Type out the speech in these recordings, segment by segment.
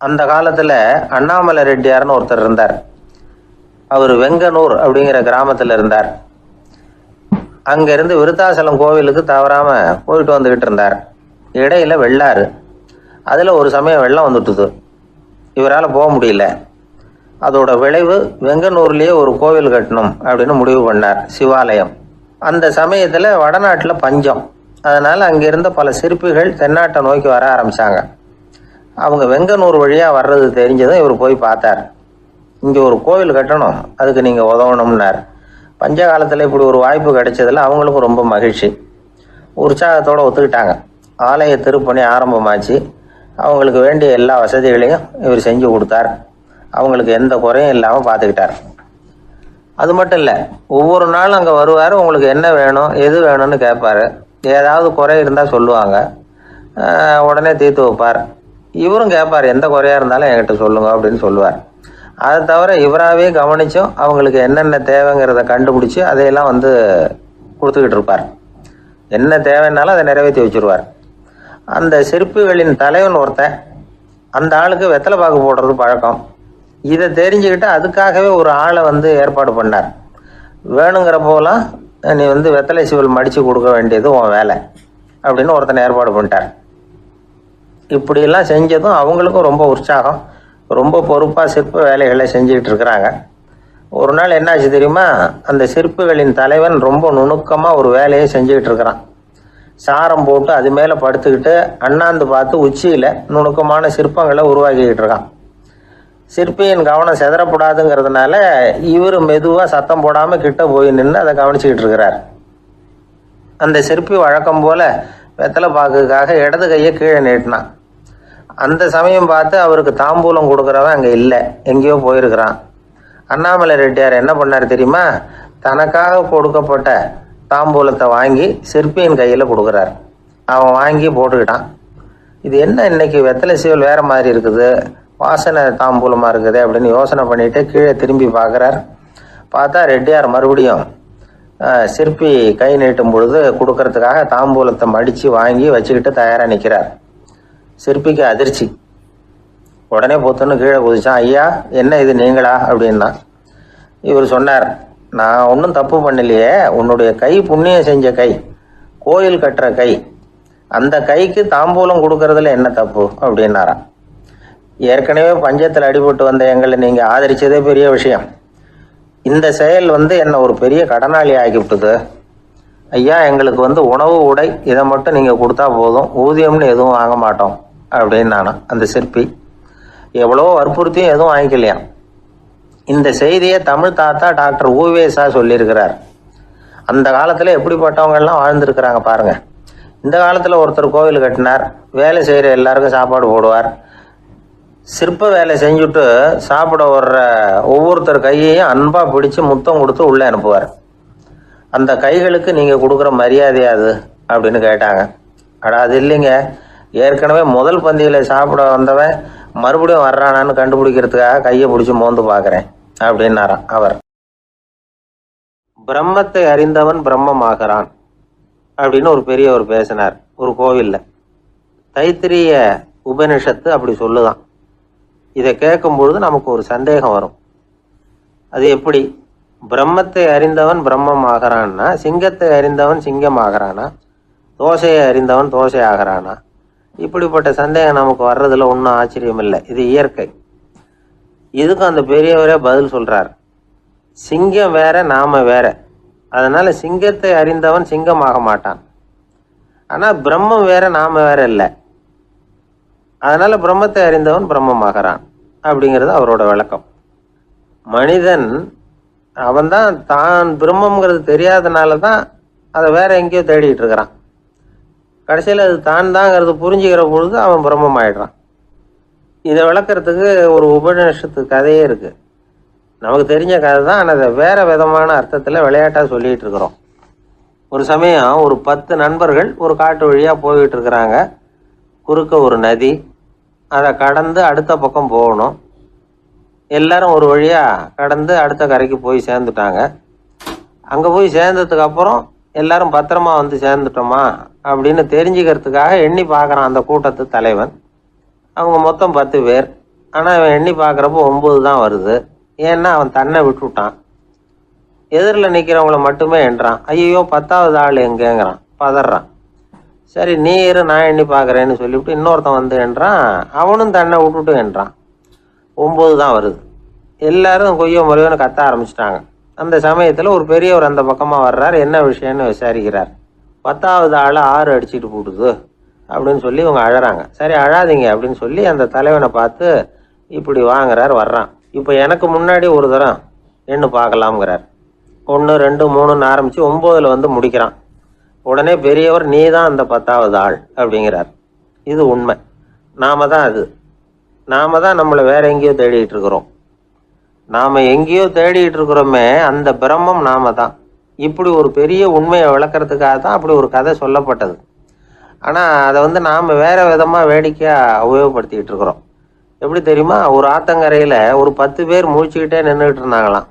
அந்த காலத்துல அண்ணாமலை ரெட்டியார்னு ஒருத்தர் இருந்தார். அவர் வெங்கனூர் அப்படிங்கிற கிராமத்துல இருந்தார். அங்க இருந்து விருத்தாசலம் கோவிலுக்கு தவறாம போயிட்டு வந்துகிட்டு இருந்தார். இடையில வெள்ளாறு, அதுல ஒரு சமயம் வெள்ளம் வந்துட்டுது. இவரால் போக முடியல. அதோட விளைவு வெங்கனூர்லயே ஒரு கோவில் கட்டணும் அப்படின்னு முடிவு பண்ணார், சிவாலயம். அந்த சமயத்துல வடநாட்டுல பஞ்சம். அதனால அங்கிருந்த பல சிற்பிகள் தென்னாட்டை நோக்கி வர ஆரம்பிச்சாங்க. அவங்க வெங்கனூர் வழியா வர்றது தெரிஞ்சதும் இவர் போய் பார்த்தார். இங்க ஒரு கோவில் கட்டணும், அதுக்கு நீங்க உதவணும்னார். பஞ்ச காலத்துல இப்படி ஒரு வாய்ப்பு கிடைச்சதுல அவங்களுக்கும் ரொம்ப மகிழ்ச்சி. உற்சாகத்தோட ஒத்துக்கிட்டாங்க. ஆலய திருப்பணி ஆரம்பமாச்சு. அவங்களுக்கு வேண்டிய எல்லா வசதிகளையும் இவர் செஞ்சு கொடுத்தார். அவங்களுக்கு எந்த குறையும் இல்லாமல் பார்த்துக்கிட்டார். அது மட்டும் இல்லை, ஒவ்வொரு நாளும் அங்கே வருவார். உங்களுக்கு என்ன வேணும், எது வேணும்னு கேட்பாரு. ஏதாவது குறை இருந்தால் சொல்லுவாங்க, உடனே தீர்த்து வைப்பார். இவரும் கேட்பார், எந்த குறையாக இருந்தாலும் என்கிட்ட சொல்லுங்க அப்படின்னு சொல்லுவார். அதை தவிர இவராகவே கவனிச்சும் அவங்களுக்கு என்னென்ன தேவைங்கிறத கண்டுபிடிச்சி அதையெல்லாம் கொடுத்துக்கிட்டு இருப்பார். என்ன தேவைன்னாலும் அதை நிறைவேற்றி வச்சுருவார். அந்த சிற்பிகளின் தலைவன் ஒருத்தன், அந்த ஆளுக்கு வெத்தலை பாக்கு போடுறது பழக்கம். இதை தெரிஞ்சுக்கிட்டு அதுக்காகவே ஒரு ஆளை ஏற்பாடு பண்ணார். வேணுங்கிற போலாம் நீ வெத்தலை சிவல் மடித்து கொடுக்க வேண்டியது உன் வேலை அப்படின்னு ஒருத்தனை ஏற்பாடு பண்ணிட்டார். இப்படியெல்லாம் செஞ்சதும் அவங்களுக்கும் ரொம்ப உற்சாகம். ரொம்ப பொறுப்பாக சிற்ப வேலைகளை செஞ்சுக்கிட்டு இருக்கிறாங்க. ஒரு நாள் என்னாச்சு தெரியுமா? அந்த சிற்பிகளின் தலைவன் ரொம்ப நுணுக்கமாக ஒரு வேலையை செஞ்சுக்கிட்டு இருக்கிறான். சாரம் போட்டு அது மேலே படுத்துக்கிட்டு அண்ணாந்து பார்த்து உச்சியில் நுணுக்கமான சிற்பங்களை உருவாக்கிக்கிட்டு இருக்கான். சிற்பியின் கவனம் செதறப்படாதுங்கிறதுனால இவர் மெதுவாக சத்தம் போடாமல் கிட்ட போய் நின்று அதை கவனிச்சுக்கிட்டு இருக்கிறார். அந்த சிற்பி வழக்கம் போல வெத்தலை பாக்குக்காக இடது கையை கீழே நீட்டினான். அந்த சமயம் பார்த்து அவருக்கு தாம்பூலம் கொடுக்குறவன் அங்கே இல்லை, எங்கேயோ போயிருக்கிறான். அண்ணாமலை ரெட்டியார் என்ன பண்ணார் தெரியுமா? தனக்காக கொடுக்கப்பட்ட தாம்பூலத்தை வாங்கி சிற்பியின் கையில் கொடுக்குறார். அவன் வாங்கி போட்டுக்கிட்டான். இது என்ன இன்னைக்கு வெத்தலை சீவல் வேற மாதிரி இருக்குது, வாசனை தாம்பூலமாக இருக்குது அப்படின்னு யோசனை பண்ணிட்டு கீழே திரும்பி பார்க்குறார். பார்த்தா ரெட்டியார் மறுபடியும் சிற்பி கை நீட்டும் பொழுது கொடுக்கறதுக்காக தாம்பூலத்தை மடித்து வாங்கி வச்சுக்கிட்டு தயாராக நிற்கிறார். சிற்பிக்கு அதிர்ச்சி. உடனே பொத்துன்னு கீழே குதிச்சான். ஐயா, என்ன இது நீங்களா அப்படின்னா. இவர் சொன்னார், நான் ஒன்றும் தப்பு பண்ணலையே, உன்னுடைய கை புண்ணியம் செஞ்ச கை, கோயில் கட்டுற கை, அந்த கைக்கு தாம்பூலம் கொடுக்கறதுல என்ன தப்பு அப்படின்னாராம். ஏற்கனவே பஞ்சத்தில் அடிபட்டு வந்த எங்களை நீங்கள் ஆதரிச்சதே பெரிய விஷயம். இந்த செயல் என்னை ஒரு பெரிய கடனாளி ஆகிவிட்டது. ஐயா, எங்களுக்கு உணவு உடை இதை மட்டும் நீங்கள் கொடுத்தா போதும், ஊதியம்னு எதுவும் வாங்க மாட்டோம் அப்படின்னு நானும். அந்த சிற்பி எவ்வளோ வற்புறுத்தியும் எதுவும் வாங்கிக்கலையாம். இந்த செய்தியை தமிழ் தாத்தா டாக்டர் ஊவேசா சொல்லியிருக்கிறார். அந்த காலத்தில் எப்படிப்பட்டவங்கெல்லாம் வாழ்ந்துருக்கிறாங்க பாருங்க. இந்த காலத்தில் ஒருத்தர் கோவில் கட்டினார், வேலை செய்கிற எல்லாருக்கும் சாப்பாடு போடுவார். சிற்ப வேலை செஞ்சுட்டு சாப்பிட வர்ற ஒவ்வொருத்தர் கையையும் அன்பாக பிடிச்சி முத்தம் கொடுத்து உள்ளே அனுப்புவார். அந்த கைகளுக்கு நீங்கள் கொடுக்குற மரியாதையாது அப்படின்னு கேட்டாங்க. அது இல்லைங்க, ஏற்கனவே முதல் பந்தியில் சாப்பிட வந்தவன் மறுபடியும் வர்றானான்னு கண்டுபிடிக்கிறதுக்காக கையை பிடிச்சி மோந்து பார்க்குறேன் அப்படின்னாராம் அவர். பிரம்மத்தை அறிந்தவன் பிரம்மமாகிறான் அப்படின்னு ஒரு பெரியவர் பேசினார் ஒரு கோவிலில். தைத்திரிய உபனிஷத்து அப்படி சொல்லுதான். இதை கேட்கும் பொழுது நமக்கு ஒரு சந்தேகம் வரும். அது எப்படி? பிரம்மத்தை அறிந்தவன் பிரம்மம் ஆகிறான்னா, சிங்கத்தை அறிந்தவன் சிங்கம் ஆகிறானா, தோசையை அறிந்தவன் தோசை ஆகிறானா? இப்படிப்பட்ட சந்தேகம் நமக்கு வர்றதுல ஒன்றும் ஆச்சரியம் இல்லை. இது இயற்கை. இதுக்கும் அந்த பெரியவரே பதில் சொல்றார். சிங்கம் வேற, நாம வேற. அதனால சிங்கத்தை அறிந்தவன் சிங்கம் ஆக மாட்டான். ஆனா பிரம்மம் வேற, நாம வேற இல்லை. அதனால பிரம்மத்தை அறிந்தவன் பிரம்மமாகிறான் அப்படிங்கிறது அவரோட விளக்கம். மனிதன் அவன்தான் தான் பிரம்மங்கிறது தெரியாதனால தான் அதை வேற எங்கேயோ தேடிட்டு இருக்கிறான். கடைசியில் அது தான் தாங்கிறது புரிஞ்சுக்கிற பொழுது அவன் பிரம்மம் ஆயிடுறான். இதை விளக்கிறதுக்கு ஒரு உபநிஷத்து கதையே இருக்கு. நமக்கு தெரிஞ்ச கதை தான், ஆனால் அதை வேற விதமான அர்த்தத்தில் விளையாட்டாக சொல்லிட்டு இருக்கிறோம். ஒரு சமயம் ஒரு 10 நண்பர்கள் ஒரு காட்டு வழியாக போய்கிட்டு இருக்கிறாங்க. குறுக்க ஒரு நதி, அதை கடந்து அடுத்த பக்கம் போகணும். எல்லாரும் ஒரு வழியாக கடந்து அடுத்த கரைக்கு போய் சேர்ந்துட்டாங்க. அங்கே போய் சேர்ந்ததுக்கு அப்புறம் எல்லாரும் பத்திரமா சேர்ந்துட்டோமா அப்படின்னு தெரிஞ்சுக்கிறதுக்காக எண்ணி பார்க்குறான் அந்த கூட்டத்து தலைவன். அவங்க மொத்தம் 10 பேர். ஆனால் அவன் எண்ணி பார்க்குறப்போ 9 தான் வருது. ஏன்னா அவன் தன்னை விட்டுவிட்டான். எதிரில் நிற்கிறவங்கள மட்டுமே எண்றான். ஐயோ 10வது ஆள் எங்கேங்கிறான், பதறான். சரி நீ இரு நான் எண்ணி பார்க்குறேன்னு சொல்லிவிட்டு இன்னொருத்தன் வந்து எண்றான். அவனும் தன்னை விட்டுட்டு எண்றான். 9 தான் வருது. எல்லாரும் கொய்யோ முறையோன்னு கத்த ஆரம்பிச்சிட்டாங்க. அந்த சமயத்தில் ஒரு பெரியவர் அந்த பக்கமாக வர்றார். என்ன விஷயம்னு விசாரிக்கிறார். 10வது ஆள் 6 அடிச்சுட்டு போட்டுது அப்படின்னு சொல்லி இவங்க அழறாங்க. சரி அழாதீங்க அப்படின்னு சொல்லி அந்த தலைவனை பார்த்து இப்படி வாங்குறார். வர்றான். இப்போ எனக்கு முன்னாடி ஒரு தரம் எண்ணு பார்க்கலாம்ங்கிறார். 1 2 3ன்னு ஆரம்பித்து 9ல் வந்து முடிக்கிறான். உடனே பெரியவர் நீ தான் அந்த 10வது ஆள் அப்படிங்கிறார். இது உண்மை. நாம தான் அது. நாம தான் நம்மளை வேற எங்கேயோ தேடிட்டு இருக்கிறோம். நாம எங்கேயோ தேடிட்டு இருக்கிறோமே அந்த பிரம்மம் நாம தான். இப்படி ஒரு பெரிய உண்மையை விளக்கறதுக்காக தான் அப்படி ஒரு கதை சொல்லப்பட்டது. ஆனால் அதை வந்து நாம் வேற விதமாக வேடிக்கையாக உபயோகப்படுத்திக்கிட்டு இருக்கிறோம். எப்படி தெரியுமா? ஒரு ஆத்தங்கரையில் ஒரு 10 பேர் முழிச்சுக்கிட்டே நின்றுக்கிட்டு இருந்தாங்களாம்.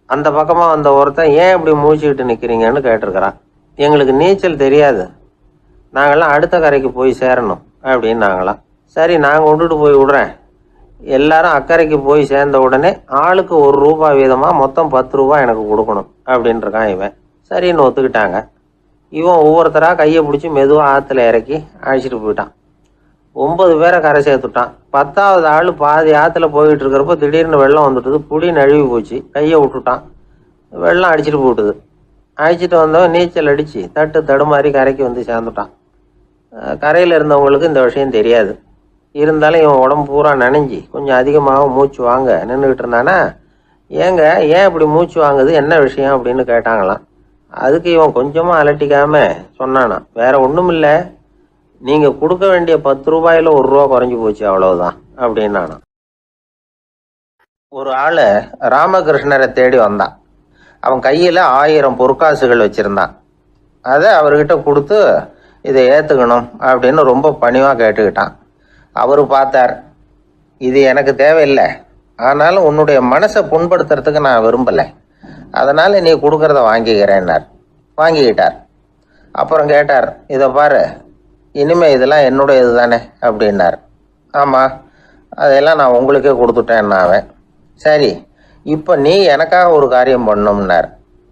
அந்த பக்கமாக வந்த ஒருத்தன் ஏன் இப்படி முழிச்சுக்கிட்டு நிற்கிறீங்கன்னு கேட்டிருக்கிறான். எங்களுக்கு நீச்சல் தெரியாது, நாங்கள்லாம் அடுத்த கரைக்கு போய் சேரணும் அப்படின்னு நாங்களாம். சரி நாங்கள் விட்டுட்டு போய் விடுறேன். எல்லாரும் அக்கறைக்கு போய் சேர்ந்த உடனே ஆளுக்கு ₹1 வீதமாக மொத்தம் ₹10 எனக்கு கொடுக்கணும் அப்படின்ட்டு இருக்கான் இவன். சரின்னு ஒத்துக்கிட்டாங்க. இவன் ஒவ்வொருத்தராக கையை பிடிச்சி மெதுவாக ஆற்றுல இறக்கி அழைச்சிட்டு போயிட்டான். 9 பேரை கரை சேர்த்துட்டான். 10வது ஆள் பாதி ஆற்றுல போயிட்டு இருக்கிறப்போ திடீர்னு வெள்ளம் வந்துட்டுது. புடி நழுவி போச்சு. கையை விட்டுட்டான். வெள்ளம் அடிச்சுட்டு போட்டுது. அழைச்சிட்டு வந்தவன் நீச்சல் அடித்து தடுமாறி கரைக்கு வந்து சேர்ந்துட்டான். கரையில் இருந்தவங்களுக்கு இந்த விஷயம் தெரியாது. இருந்தாலும் இவன் உடம்பு பூரா நனைஞ்சி கொஞ்சம் அதிகமாக மூச்சு வாங்க நின்றுக்கிட்டு இருந்தானா. ஏங்க ஏன் இப்படி மூச்சு வாங்குது, என்ன விஷயம் அப்படின்னு கேட்டாங்களாம். அதுக்கு இவன் கொஞ்சமாக அலட்டிக்காம சொன்னானா, வேற ஒன்றும் இல்லை, நீங்கள் கொடுக்க வேண்டிய ₹10ல் ₹1 குறைஞ்சி போச்சு அவ்வளவுதான் அப்படின்னானா. ஒரு ஆள் ராமகிருஷ்ணரை தேடி வந்தான். அவன் கையில் 1000 பொற்காசுகள் வச்சுருந்தான். அதை அவர்கிட்ட கொடுத்து இதை ஏற்றுக்கணும் அப்படின்னு ரொம்ப பணிவாக கேட்டுக்கிட்டான். அவர் பார்த்தார். இது எனக்கு தேவையில்லை, ஆனாலும் உன்னுடைய மனசை புண்படுத்துறதுக்கு நான் விரும்பலை, அதனால் நீ கொடுக்கறத வாங்கிக்கிறேன்னார். வாங்கிக்கிட்டார். அப்புறம் கேட்டார், இதை பாரு, இனிமேல் இதெல்லாம் என்னுடைய இது தானே அப்படின்னார். ஆமாம், அதையெல்லாம் நான் உங்களுக்கே கொடுத்துட்டேன்னா அவன். சரி இப்போ நீ எனக்காக ஒரு காரியம் பண்ணணும்னார்.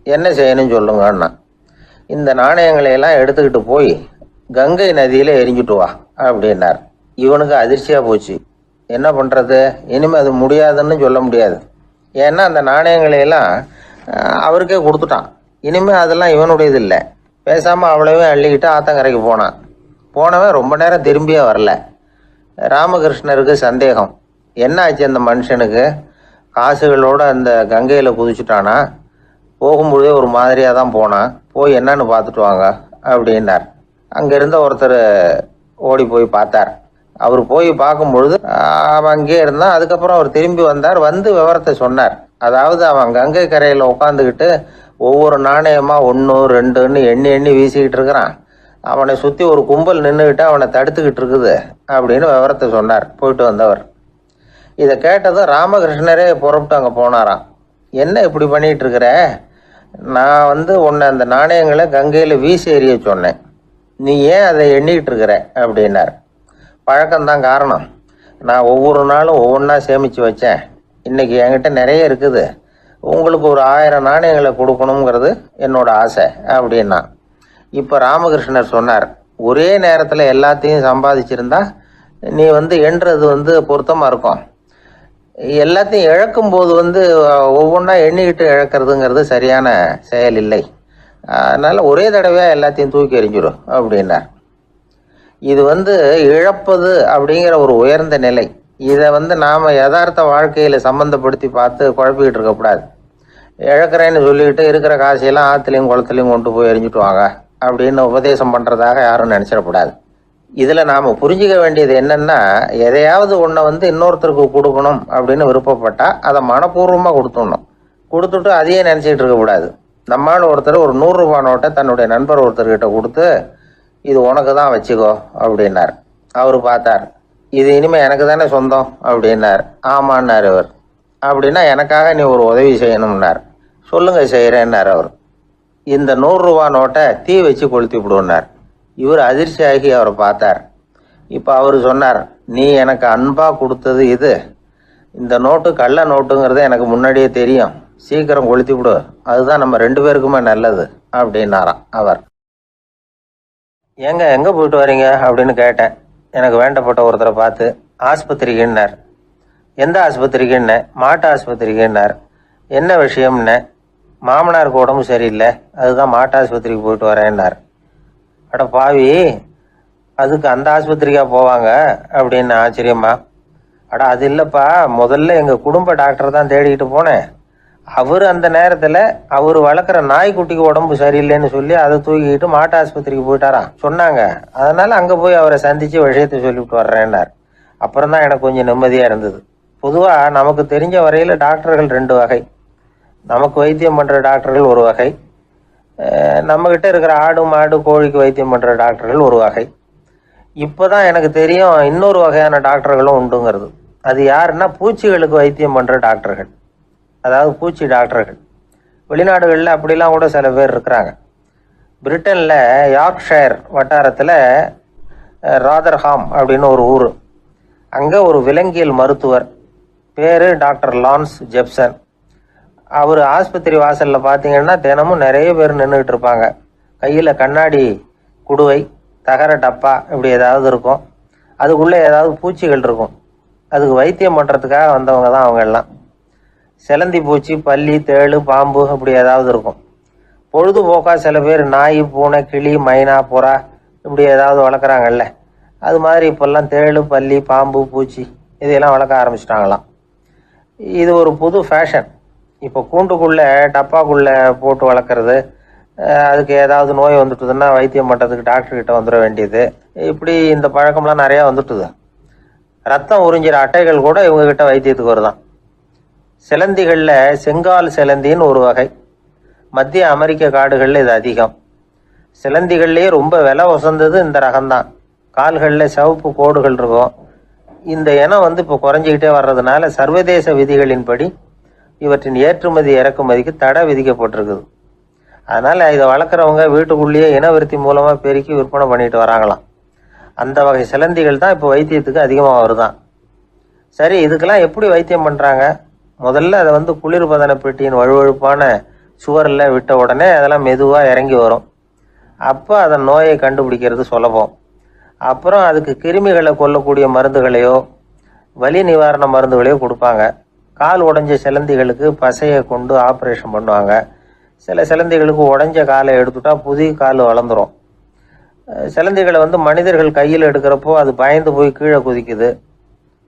என்ன செய்யணும்னு சொல்லுங்கன்னா, இந்த நாணயங்களையெல்லாம் எடுத்துக்கிட்டு போய் கங்கை நதியில் எரிஞ்சுட்டு வா அப்படின்னார். இவனுக்கு அதிர்ச்சியாக போச்சு. என்ன பண்ணுறது, இனிமேல் அது முடியாதுன்னு சொல்ல முடியாது. ஏன்னா அந்த நாணயங்களையெல்லாம் அவருக்கே கொடுத்துட்டான். இனிமேல் அதெல்லாம் இவனுடையது இல்லை. பேசாமல் அவ்வளவே அள்ளிக்கிட்டு ஆத்தங்கரைக்கு போனான். போனவன் ரொம்ப நேரம் திரும்பியே வரல. ராமகிருஷ்ணருக்கு சந்தேகம். என்ன ஆச்சு அந்த மனுஷனுக்கு, காசுகளோடு அந்த கங்கையில் குதிச்சுட்டானா, போகும்பொழுதே ஒரு மாதிரியாக தான் போனான், போய் என்னன்னு பார்த்துட்டு வாங்க அப்படின்னார். அங்கே இருந்த ஒருத்தர் ஓடி போய் பார்த்தார். அவர் போய் பார்க்கும்பொழுது அவன் அங்கேயே இருந்தான். அதுக்கப்புறம் அவர் திரும்பி வந்தார். வந்து விவரத்தை சொன்னார். அதாவது அவன் கங்கை கரையில் உட்காந்துக்கிட்டு ஒவ்வொரு நாணயமாக 1 2ன்னு எண்ணி எண்ணி வீசிக்கிட்டு இருக்கிறான். அவனை சுற்றி ஒரு கும்பல் நின்றுக்கிட்டு அவனை தடுத்துக்கிட்டு இருக்குது அப்படின்னு விவரத்தை சொன்னார் போயிட்டு வந்தவர். இதை கேட்டதும் ராமகிருஷ்ணரே புறப்பட்டு அங்கே போனாராம். என்ன இப்படி பண்ணிகிட்டு இருக்கிற, நான் உன்னை அந்த நாணயங்களை கங்கையில் வீசி எறிய சொன்னேன், நீ ஏன் அதை எண்ணிக்கிட்டு இருக்கிற அப்படின்னார். பழக்கம்தான் காரணம், நான் ஒவ்வொரு நாளும் ஒவ்வொன்றா சேமித்து வச்சேன். இன்றைக்கி என்கிட்ட நிறைய இருக்குது, உங்களுக்கு ஒரு 1000 நாணயங்களை கொடுக்கணுங்கிறது என்னோட ஆசை அப்படின்னா. இப்போ ராமகிருஷ்ணர் சொன்னார், ஒரே நேரத்தில் எல்லாத்தையும் சம்பாதிச்சிருந்தா நீ எண்ணுறது பொருத்தமாக இருக்கும். எல்லாத்தையும் இழக்கும்போது ஒவ்வொன்றா எண்ணிக்கிட்டு இழக்கிறதுங்கிறது சரியான செயல் இல்லை. அதனால் ஒரே தடவையாக எல்லாத்தையும் தூக்கி எறிஞ்சிடும் அப்படின்னார். இது இழப்பது அப்படிங்கிற ஒரு உயர்ந்த நிலை. இதை நாம் யதார்த்த வாழ்க்கையில் சம்மந்தப்படுத்தி பார்த்து குழப்பிக்கிட்டு இருக்கக்கூடாது. இழக்கிறேன்னு சொல்லிக்கிட்டு இருக்கிற காசையெல்லாம் ஆற்றுலையும் குளத்துலையும் கொண்டு போய் எரிஞ்சுட்டு வாங்க அப்படின்னு உபதேசம் பண்ணுறதாக யாரும் நினச்சிடக்கூடாது. இதில் நாம் புரிஞ்சிக்க வேண்டியது என்னென்னா, எதையாவது ஒன்றை இன்னொருத்தருக்கு கொடுக்கணும் அப்படின்னு விருப்பப்பட்டால் அதை மனப்பூர்வமாக கொடுத்துடணும். கொடுத்துட்டு அதையே நினச்சிக்கிட்டு இருக்கக்கூடாது. நம்மால் ஒருத்தர் ஒரு ₹100 நோட்டை தன்னுடைய நண்பர் ஒருத்தர்கிட்ட கொடுத்து, இது உனக்கு தான் வச்சுக்கோ அப்படின்னார். அவர் பார்த்தார், இது இனிமேல் எனக்கு தானே சொந்தம் அப்படின்னார். ஆமான்னார் அவர். அப்படின்னா எனக்காக நீ ஒரு உதவி செய்யணும்னார். சொல்லுங்க செய்கிறேன்னார் அவர். இந்த ₹100 நோட்டை தீ வச்சு கொளுத்தி விடுனார். இவர் அதிர்ச்சியாகி அவரை பார்த்தார். இப்போ அவர் சொன்னார், நீ எனக்கு அன்பா கொடுத்தது இது. இந்த நோட்டு கள்ள நோட்டுங்கிறது எனக்கு முன்னாடியே தெரியும். சீக்கிரம் கொளுத்தி விடு, அதுதான் நம்ம 2 பேருக்குமே நல்லது அப்படின்னாராம் அவர். எங்க போயிட்டு வரீங்க அப்படின்னு கேட்டேன். எனக்கு வேண்டப்பட்ட ஒருத்தரை பார்த்து. ஆஸ்பத்திரிக்குன்னார். எந்த ஆஸ்பத்திரிக்குன்னே? மாட்டு ஆஸ்பத்திரிக்குன்னார். என்ன விஷயம்னே? மாமனாருக்கு உடம்பு சரியில்லை, அதுதான் மாட்டு ஆஸ்பத்திரிக்கு போயிட்டு வரேன்னார். அட பாவி, அதுக்கு அந்த ஆஸ்பத்திரிக்கா போவாங்க அப்படின்னு ஆச்சரியமா. அட அது இல்லைப்பா, முதல்ல எங்கள் குடும்ப டாக்டர் தான் தேடிக்கிட்டு போனேன். அவர் அந்த நேரத்தில் அவர் வளர்க்குற நாய்க்குட்டிக்கு உடம்பு சரியில்லைன்னு சொல்லி அதை தூக்கிக்கிட்டு மாட்டு ஆஸ்பத்திரிக்கு போயிட்டாராம் சொன்னாங்க. அதனால் அங்கே போய் அவரை சந்தித்து விஷயத்தை சொல்லிவிட்டு வர்றேன்னார். அப்புறம் தான் எனக்கு கொஞ்சம் நிம்மதியாக இருந்தது. பொதுவாக நமக்கு தெரிஞ்ச வரையில் டாக்டர்கள் 2 வகை. நமக்கு வைத்தியம் பண்ணுற டாக்டர்கள் ஒரு வகை, நம்மக்கிட்ட இருக்கிற ஆடு மாடு கோழிக்கு வைத்தியம் பண்ணுற டாக்டர்கள் ஒரு வகை. இப்போ தான் எனக்கு தெரியும் இன்னொரு வகையான டாக்டர்களும் உண்டுங்கிறது. அது யாருன்னா பூச்சிகளுக்கு வைத்தியம் பண்ணுற டாக்டர்கள், அதாவது பூச்சி டாக்டர்கள். வெளிநாடுகளில் அப்படிலாம் கூட சில பேர் இருக்கிறாங்க. பிரிட்டனில் யார்க்ஷயர் வட்டாரத்தில் ராதர்ஹாம் அப்படின்னு ஒரு ஊர். அங்கே ஒரு விலங்கியல் மருத்துவர், பேர் டாக்டர் லான்ஸ் ஜெப்சன். அவர் ஆஸ்பத்திரி வாசலில் பார்த்தீங்கன்னா தினமும் நிறைய பேர் நின்றுக்கிட்டு இருப்பாங்க. கையில் கண்ணாடி குடுவை, தகர டப்பா இப்படி ஏதாவது இருக்கும். அதுக்குள்ளே ஏதாவது பூச்சிகள் இருக்கும். அதுக்கு வைத்தியம் பண்ணுறதுக்காக வந்தவங்க தான் அவங்க எல்லாம். சிலந்தி பூச்சி, பல்லி, தேளு, பாம்பு இப்படி ஏதாவது இருக்கும். பொழுதுபோக்காக சில பேர் நாய், பூனை, கிளி, மைனா, புறா இப்படி ஏதாவது வளர்க்குறாங்கல்ல, அது மாதிரி இப்போல்லாம் தேளு, பல்லி, பாம்பு, பூச்சி இதையெல்லாம் வளர்க்க ஆரம்பிச்சிட்டாங்களாம். இது ஒரு புது ஃபேஷன். இப்போ கூண்டுக்குள்ளே டப்பாக்குள்ளே போட்டு வளர்க்குறது, அதுக்கு ஏதாவது நோய் வந்துட்டுதுன்னா வைத்தியம் பண்ணுறதுக்கு டாக்டர்கிட்ட வந்துட வேண்டியது, இப்படி இந்த பழக்கம்லாம் நிறையா வந்துட்டுது. ரத்தம் உறிஞ்சிற அட்டைகள் கூட இவங்ககிட்ட வைத்தியத்துக்கு வருதான். சிலந்திகளில் செங்கால் சிலந்தின்னு ஒரு வகை. மத்திய அமெரிக்க காடுகளில் இது அதிகம். சிலந்திகள்லேயே ரொம்ப விலை உசந்தது இந்த ரகம்தான். கால்களில் சிவப்பு கோடுகள் இருக்கும். இந்த இனம் இப்போ குறைஞ்சிக்கிட்டே வர்றதுனால சர்வதேச விதிகளின்படி இவற்றின் ஏற்றுமதி இறக்குமதிக்கு தடை விதிக்கப்பட்டிருக்குது. அதனால் இதை வளர்க்குறவங்க வீட்டுக்குள்ளேயே இனவிருத்தி மூலமாக பெருக்கி விற்பனை பண்ணிட்டு வராங்களாம். அந்த வகை சிலந்திகள் தான் இப்போ வைத்தியத்துக்கு அதிகமாக வருதான். சரி, இதுக்கெல்லாம் எப்படி வைத்தியம் பண்ணுறாங்க? முதல்ல அதை குளிர்பதன பெட்டியின் வழுவழுப்பான சுவரில் விட்ட உடனே அதெல்லாம் மெதுவாக இறங்கி வரும். அப்போ அதன் நோயை கண்டுபிடிக்கிறது சுலபம். அப்புறம் அதுக்கு கிருமிகளை கொல்லக்கூடிய மருந்துகளையோ வலி நிவாரண மருந்துகளையோ கொடுப்பாங்க. கால் உடைஞ்ச சிலந்திகளுக்கு பசையை கொண்டு ஆப்ரேஷன் பண்ணுவாங்க. சில சிலந்திகளுக்கு உடைஞ்ச காலை எடுத்துட்டா புதிய கால் வளர்ந்துடும். சிலந்திகளை மனிதர்கள் கையில் எடுக்கிறப்போ அது பயந்து போய் கீழே குதிக்குது,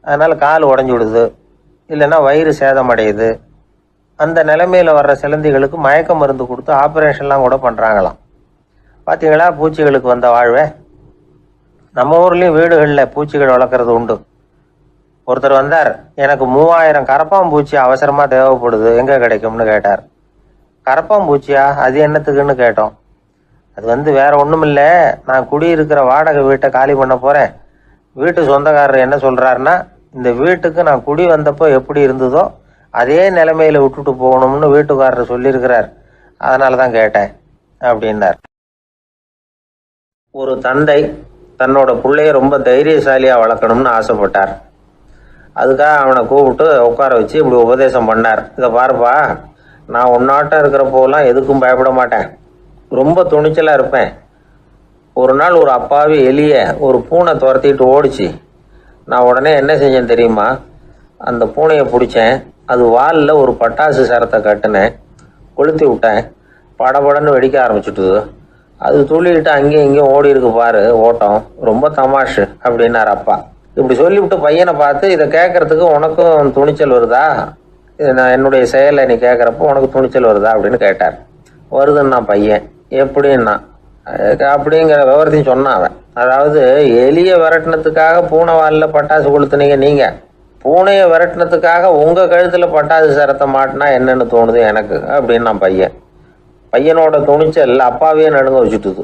அதனால் கால் உடஞ்சி விடுது, இல்லைன்னா வயிறு சேதமடையுது. அந்த நிலைமையில் வர்ற சிலந்திகளுக்கு மயக்க மருந்து கொடுத்து ஆப்ரேஷன்லாம் கூட பண்ணுறாங்களாம். பார்த்தீங்களா பூச்சிகளுக்கு வந்த வாழ்வை? நம்ம ஊர்லேயும் வீடுகளில் பூச்சிகள் வளர்க்குறது உண்டு. ஒருத்தர் வந்தார், எனக்கு 3000 கரப்பாம்பூச்சி அவசரமாக தேவைப்படுது, எங்கே கிடைக்கும்னு கேட்டார். கரப்பாம்பூச்சியா? அது என்னத்துக்குன்னு கேட்டோம். அது வேற ஒன்றும் இல்லை, நான் குடியிருக்கிற வாடகை வீட்டை காலி பண்ண போகிறேன். வீட்டு சொந்தக்காரர் என்ன சொல்கிறாருன்னா, இந்த வீட்டுக்கு நான் குடி வந்தப்போ எப்படி இருந்ததோ அதே நிலைமையில் விட்டுட்டு போகணும்னு வீட்டுக்காரர் சொல்லியிருக்கிறார், அதனால தான் கேட்டேன் அப்படின்னார். ஒரு தந்தை தன்னோட பிள்ளைய ரொம்ப தைரியசாலியாக வளர்க்கணும்னு ஆசைப்பட்டார். அதுக்காக அவனை கூப்பிட்டு உட்கார வச்சு இப்படி உபதேசம் பண்ணார். இதை பாருப்பா, நான் உன்னாட்டம் இருக்கிறப்போலாம் எதுக்கும் பயப்பட மாட்டேன், ரொம்ப துணிச்சலாக இருப்பேன். ஒரு நாள் ஒரு அப்பாவி எலிய ஒரு பூனை துரத்திட்டு ஓடிச்சு. நான் உடனே என்ன செஞ்சேன் தெரியுமா? அந்த பூனையை பிடிச்சேன், அது வாலில் ஒரு பட்டாசு சரத்தை கட்டினேன், கொளுத்தி விட்டேன், படபடன்னு வெடிக்க ஆரம்பிச்சுட்டுது. அது துள்ளிக்கிட்டு அங்கேயும் இங்கேயும் ஓடி இருக்கு பாரு ஓட்டம், ரொம்ப தமாஷு அப்படின்னார் அப்பா. இப்படி சொல்லிவிட்டு பையனை பார்த்து, இதை கேட்கறதுக்கு உனக்கும் துணிச்சல் வருதா? நான் என்னுடைய செயலை நீ கேட்குறப்போ உனக்கு துணிச்சல் வருதா அப்படின்னு கேட்டார். வருதுன்னா பையன். எப்படின்னா அப்படிங்கிற விவரத்தையும் சொன்னான் அவன். அதாவது எலியை விரட்டினத்துக்காக பூனை வாலில் பட்டாசு கொளுத்துனீங்க நீங்கள், பூனையை விரட்டினத்துக்காக உங்கள் கழுத்தில் பட்டாசு சரத்தை மாட்டினா என்னன்னு தோணுது எனக்கு அப்படின்னு நான் பையன். பையனோட துணிச்சல் அப்பாவையே நடுங்க வச்சுட்டுது.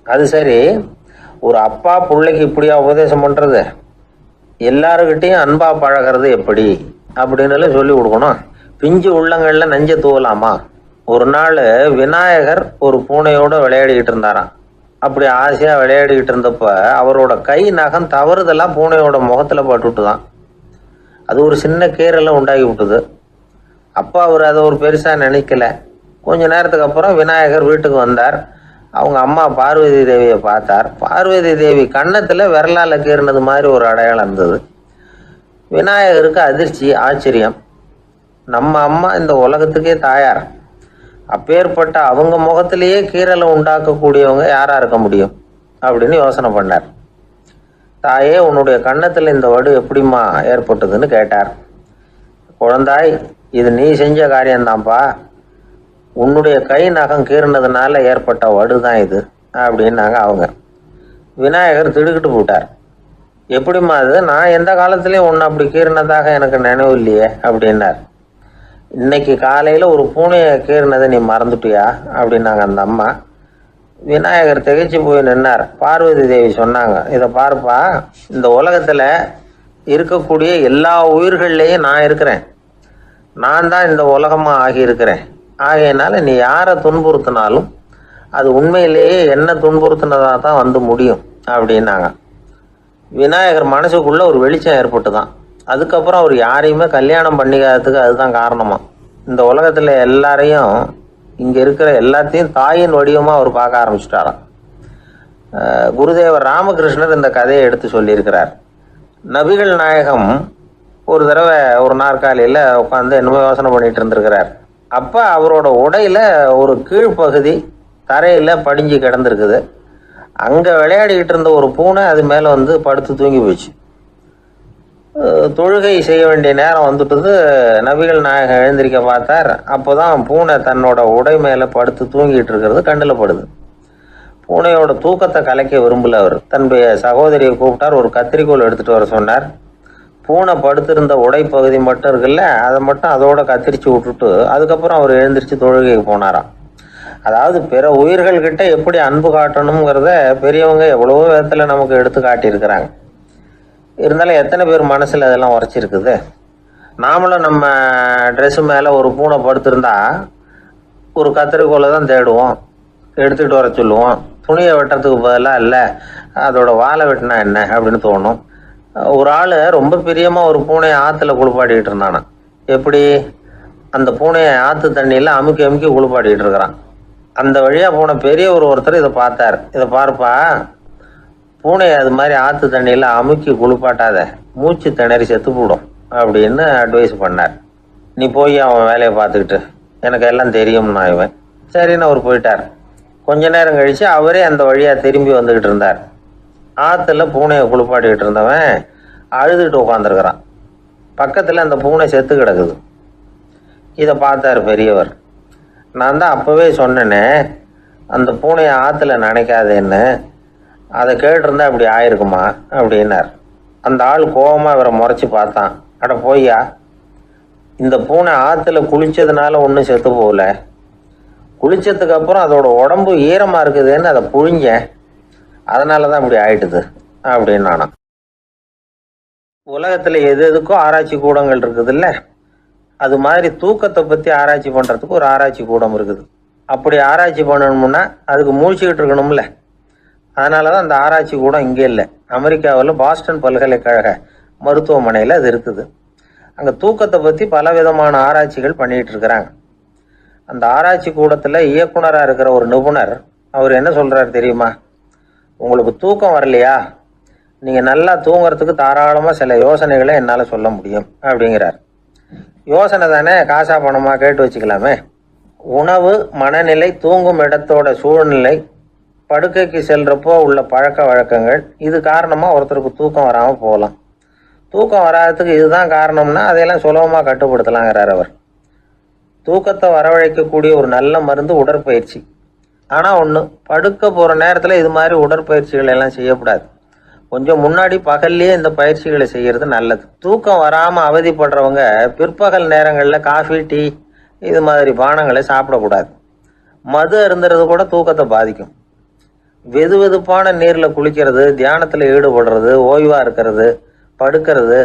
அது சரி, ஒரு அப்பா பிள்ளைக்கு இப்படியா உபதேசம் பண்ணுறது? எல்லாருக்கிட்டையும் அன்பா பழகிறது எப்படி அப்படின்னு சொல்லி கொடுக்கணும். பிஞ்சு உள்ளங்களில் நஞ்சை தூவலாமா? ஒரு நாள் விநாயகர் ஒரு பூனையோடு விளையாடிக்கிட்டு இருந்தாராம். அப்படி ஆசையாக விளையாடிக்கிட்டு இருந்தப்ப அவரோட கை நகம் தவறுதெல்லாம் பூனையோட முகத்தில் பட்டுட்டு தான். அது ஒரு சின்ன கீறலை உண்டாகி விட்டுது. அப்போ அவர் அதை ஒரு பெருசாக நினைக்கல. கொஞ்ச நேரத்துக்கு அப்புறம் விநாயகர் வீட்டுக்கு வந்தார். அவங்க அம்மா பார்வதி தேவியை பார்த்தார். பார்வதி தேவி கன்னத்தில் விரலால் கீறினது மாதிரி ஒரு அடையாளம் இருந்தது. விநாயகருக்கு அதிர்ச்சி, ஆச்சரியம். நம்ம அம்மா இந்த உலகத்துக்கே தாயார். அப்பேற்பட்ட அவங்க முகத்திலேயே கீறலை உண்டாக்கக்கூடியவங்க யாராக இருக்க முடியும் அப்படின்னு யோசனை பண்ணார். தாயே, உன்னுடைய கன்னத்தில் இந்த வடு எப்படிம்மா ஏற்பட்டதுன்னு கேட்டார். குழந்தாய், இது நீ செஞ்ச காரியம்தான்ப்பா. உன்னுடைய கை நகம் கீறினதுனால ஏற்பட்ட வடு தான் இது அப்படின்னாங்க அவங்க. விநாயகர் திடுக்கிட்டு போட்டார். எப்படிம்மா அது? நான் எந்த காலத்துலேயும் ஒன்று அப்படி கீறினதாக எனக்கு நினைவு இல்லையே அப்படின்னார். இன்னைக்கு காலையில் ஒரு பூனையை கீறினதை நீ மறந்துட்டியா அப்படின்னாங்க அந்த அம்மா. விநாயகர் திகைச்சு போய் நின்னார். பார்வதி தேவி சொன்னாங்க, இதை பார்ப்பா, இந்த உலகத்தில் இருக்கக்கூடிய எல்லா உயிர்கள்லேயும் நான் இருக்கிறேன். நான் தான் இந்த உலகமாக ஆகியிருக்கிறேன். ஆகையினால நீ யாரை துன்புறுத்தினாலும் அது உண்மையிலேயே என்ன துன்புறுத்தினதாக தான் வந்து முடியும் அப்படின்னாங்க. விநாயகர் மனசுக்குள்ளே ஒரு வெளிச்சம் ஏற்பட்டு தான். அதுக்கப்புறம் அவர் யாரையுமே கல்யாணம் பண்ணிக்காததுக்கு அதுதான் காரணமா. இந்த உலகத்தில் எல்லாரையும், இங்கே இருக்கிற எல்லாத்தையும் தாயின் வடிவமாக அவர் பார்க்க ஆரம்பிச்சிட்டாராம். குருதேவர் ராமகிருஷ்ணர் இந்த கதையை எடுத்து சொல்லியிருக்கிறார். நபிகள் நாயகம் ஒரு தடவை ஒரு நாற்காலியில் உட்காந்து என்னமோ யோசனை பண்ணிட்டு இருந்திருக்கிறார். அப்போ அவரோட உடையில ஒரு கீழ்ப்பகுதி தரையில் படிஞ்சு கிடந்திருக்குது. அங்கே விளையாடிக்கிட்டு இருந்த ஒரு பூனை அது மேலே வந்து படுத்து தூங்கி போச்சு. தொழுகை செய்ய வேண்டிய நேரம் வந்துட்டது. நபிகள் நாயகம் எழுந்திருக்க பார்த்தார். அப்போ தான் பூனை தன்னோட உடை மேலே படுத்து தூங்கிட்டு இருக்கிறது கண்ணில் படுது. பூனையோட தூக்கத்தை கலைக்க விரும்பல அவர். தன்னுடைய சகோதரியை கூப்பிட்டார். ஒரு கத்திரிக்கோள் எடுத்துகிட்டு வர சொன்னார். பூனை படுத்திருந்த உடை பகுதி மட்டும் இருக்குல்ல, அதை மட்டும் அதோட கத்திரிச்சு விட்டுட்டு அதுக்கப்புறம் அவர் எழுந்திரிச்சு தொழுகைக்கு போனாராம். அதாவது பிற உயிர்கள்கிட்ட எப்படி அன்பு காட்டணுங்கிறத பெரியவங்க எவ்வளவோ விதத்தில் நமக்கு எடுத்து காட்டியிருக்கிறாங்க. இருந்தாலும் எத்தனை பேர் மனசில் அதெல்லாம் உரைச்சிருக்குது. நாமளும் நம்ம ட்ரெஸ்ஸு மேலே ஒரு பூனை படுத்திருந்தா ஒரு கத்திரிக்கோலை தான் தேடுவோம், எடுத்துகிட்டு வர சொல்லுவோம். துணியை வெட்டுறதுக்கு பதிலாக இல்லை அதோட வாழை வெட்டினா என்ன அப்படின்னு தோணும். ஒரு ஆள் ரொம்ப பிரியமாக ஒரு பூனையை ஆற்றுல குளிப்பாட்டிக்கிட்டு இருந்தானா. எப்படி? அந்த பூனையை ஆற்று தண்ணியில் அமுக்கி அமுக்கி குளிப்பாட்டிக்கிட்டு இருக்கிறான். அந்த வழியாக போன பெரிய ஒருத்தர் இதை பார்த்தார். இதை பார்ப்பா, பூனையை அது மாதிரி ஆற்று தண்ணியில் அமுக்கி குளிப்பாட்டாத, மூச்சு திணறி செத்து போடும் அப்படின்னு அட்வைஸ் பண்ணார். நீ போய் அவன் வேலையை பார்த்துக்கிட்டு, எனக்கு எல்லாம் தெரியும்னா இவன். சரின்னு அவர் போயிட்டார். கொஞ்ச நேரம் கழித்து அவரே அந்த வழியாக திரும்பி வந்துக்கிட்டு இருந்தார். ஆற்றுல பூனையை குளிப்பாட்டிக்கிட்டு இருந்தவன் அழுதுகிட்டு உட்காந்துருக்கிறான். பக்கத்தில் அந்த பூனை செத்து கிடக்குது. இதை பார்த்தார் பெரியவர். நான் தான் அப்போவே சொன்னேனே அந்த பூனையை ஆற்றுல நினைக்காதேன்னு, அதை கேட்டிருந்தா அப்படி ஆயிருக்குமா அப்படின்னார். அந்த ஆள் கோபமாக இவரை முறைச்சி பார்த்தான். அட போய்யா, இந்த பூனை ஆற்றுல குளித்ததுனால ஒன்றும் செத்து போகல, குளித்ததுக்கு அப்புறம் அதோட உடம்பு ஈரமாக இருக்குதுன்னு அதை புழிஞ்சேன், அதனால தான் இப்படி ஆயிட்டுது அப்படின்னு நானா. உலகத்தில் எது எதுக்கும் ஆராய்ச்சி கூடங்கள் இருக்குது இல்லை, அது மாதிரி தூக்கத்தை பற்றி ஆராய்ச்சி பண்ணுறதுக்கு ஒரு ஆராய்ச்சி கூடம் இருக்குது. அப்படி ஆராய்ச்சி பண்ணணும்னா அதுக்கு மூழ்கிக்கிட்டு இருக்கணும்ல. அதனால தான் அந்த ஆராய்ச்சி கூடம் இங்கே இல்லை. அமெரிக்காவில் பாஸ்டன் பல்கலைக்கழக மருத்துவமனையில் அது இருக்குது. அங்கே தூக்கத்தை பற்றி பல விதமான ஆராய்ச்சிகள் பண்ணிகிட்டு இருக்கிறாங்க. அந்த ஆராய்ச்சி கூடத்தில் இயக்குனராக இருக்கிற ஒரு நிபுணர் அவர் என்ன சொல்கிறார் தெரியுமா? உங்களுக்கு தூக்கம் வரலையா, நீங்கள் நல்லா தூங்குறதுக்கு தாராளமாக சில யோசனைகளை என்னால் சொல்ல முடியும் அப்படிங்கிறார். யோசனை தானே, காசா பணமா கேட்டு வச்சுக்கலாமே. உணவு, மனநிலை, தூங்கும் இடத்தோட சூழ்நிலை, படுக்கைக்கு செல்றப்போ உள்ள பழக்க வழக்கங்கள், இது காரணமாக ஒருத்தருக்கு தூக்கம் வராமல் போகலாம். தூக்கம் வராததுக்கு இதுதான் காரணம்னா அதையெல்லாம் சுலபமாக கட்டுப்படுத்தலாங்கிறார் அவர். தூக்கத்தை வரவழைக்கக்கூடிய ஒரு நல்ல மருந்து உடற்பயிற்சி. ஆனால் ஒன்று, படுக்க போகிற நேரத்தில் இது மாதிரி உடற்பயிற்சிகள் எல்லாம் செய்யக்கூடாது. கொஞ்சம் முன்னாடி பகல்லையே இந்த பயிற்சிகளை செய்கிறது நல்லது. தூக்கம் வராமல் அவதிப்படுறவங்க பிற்பகல் நேரங்களில் காஃபி, டீ இது மாதிரி பானங்களை சாப்பிடக்கூடாது. மது அருந்துறது கூட தூக்கத்தை பாதிக்கும். வெது வெதுப்பான நீரில் குளிக்கிறது, தியானத்தில் ஈடுபடுறது, ஓய்வாக இருக்கிறது, படுக்கிறது,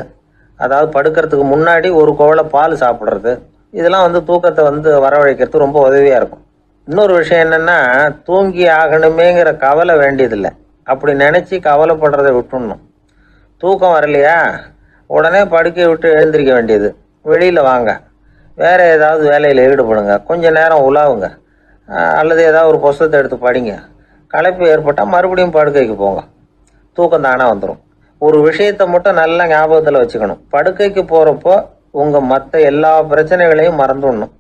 அதாவது படுக்கிறதுக்கு முன்னாடி ஒரு குவளை பால் சாப்பிட்றது, இதெல்லாம் தூக்கத்தை வரவழைக்கிறது ரொம்ப உதவியாக இருக்கும். இன்னொரு விஷயம் என்னன்னா, தூங்கி ஆகணுமேங்கிற கவலை வேண்டியதில்லை. அப்படி நினைச்சு கவலைப்படுறதை விட்டுடணும். தூக்கம் வரலையா, உடனே படுக்கையை விட்டு எழுந்திருக்க வேண்டியது. வெளியில வாங்க, வேற ஏதாவது வேலையில் ஈடுபடுங்க, கொஞ்ச நேரம் உலாவுங்க, அல்லது ஏதாவது ஒரு புஸ்தகத்தை எடுத்து படிங்க. களைப்பு ஏற்பட்டால் மறுபடியும் படுக்கைக்கு போங்க. தூக்கம் தானே வந்துடும். ஒரு விஷயத்தை மட்டும் நல்லா ஞாபகத்தில் வச்சுக்கணும். படுக்கைக்கு போகிறப்போ உங்கள் மற்ற எல்லா பிரச்சனைகளையும் மறந்துடணும்.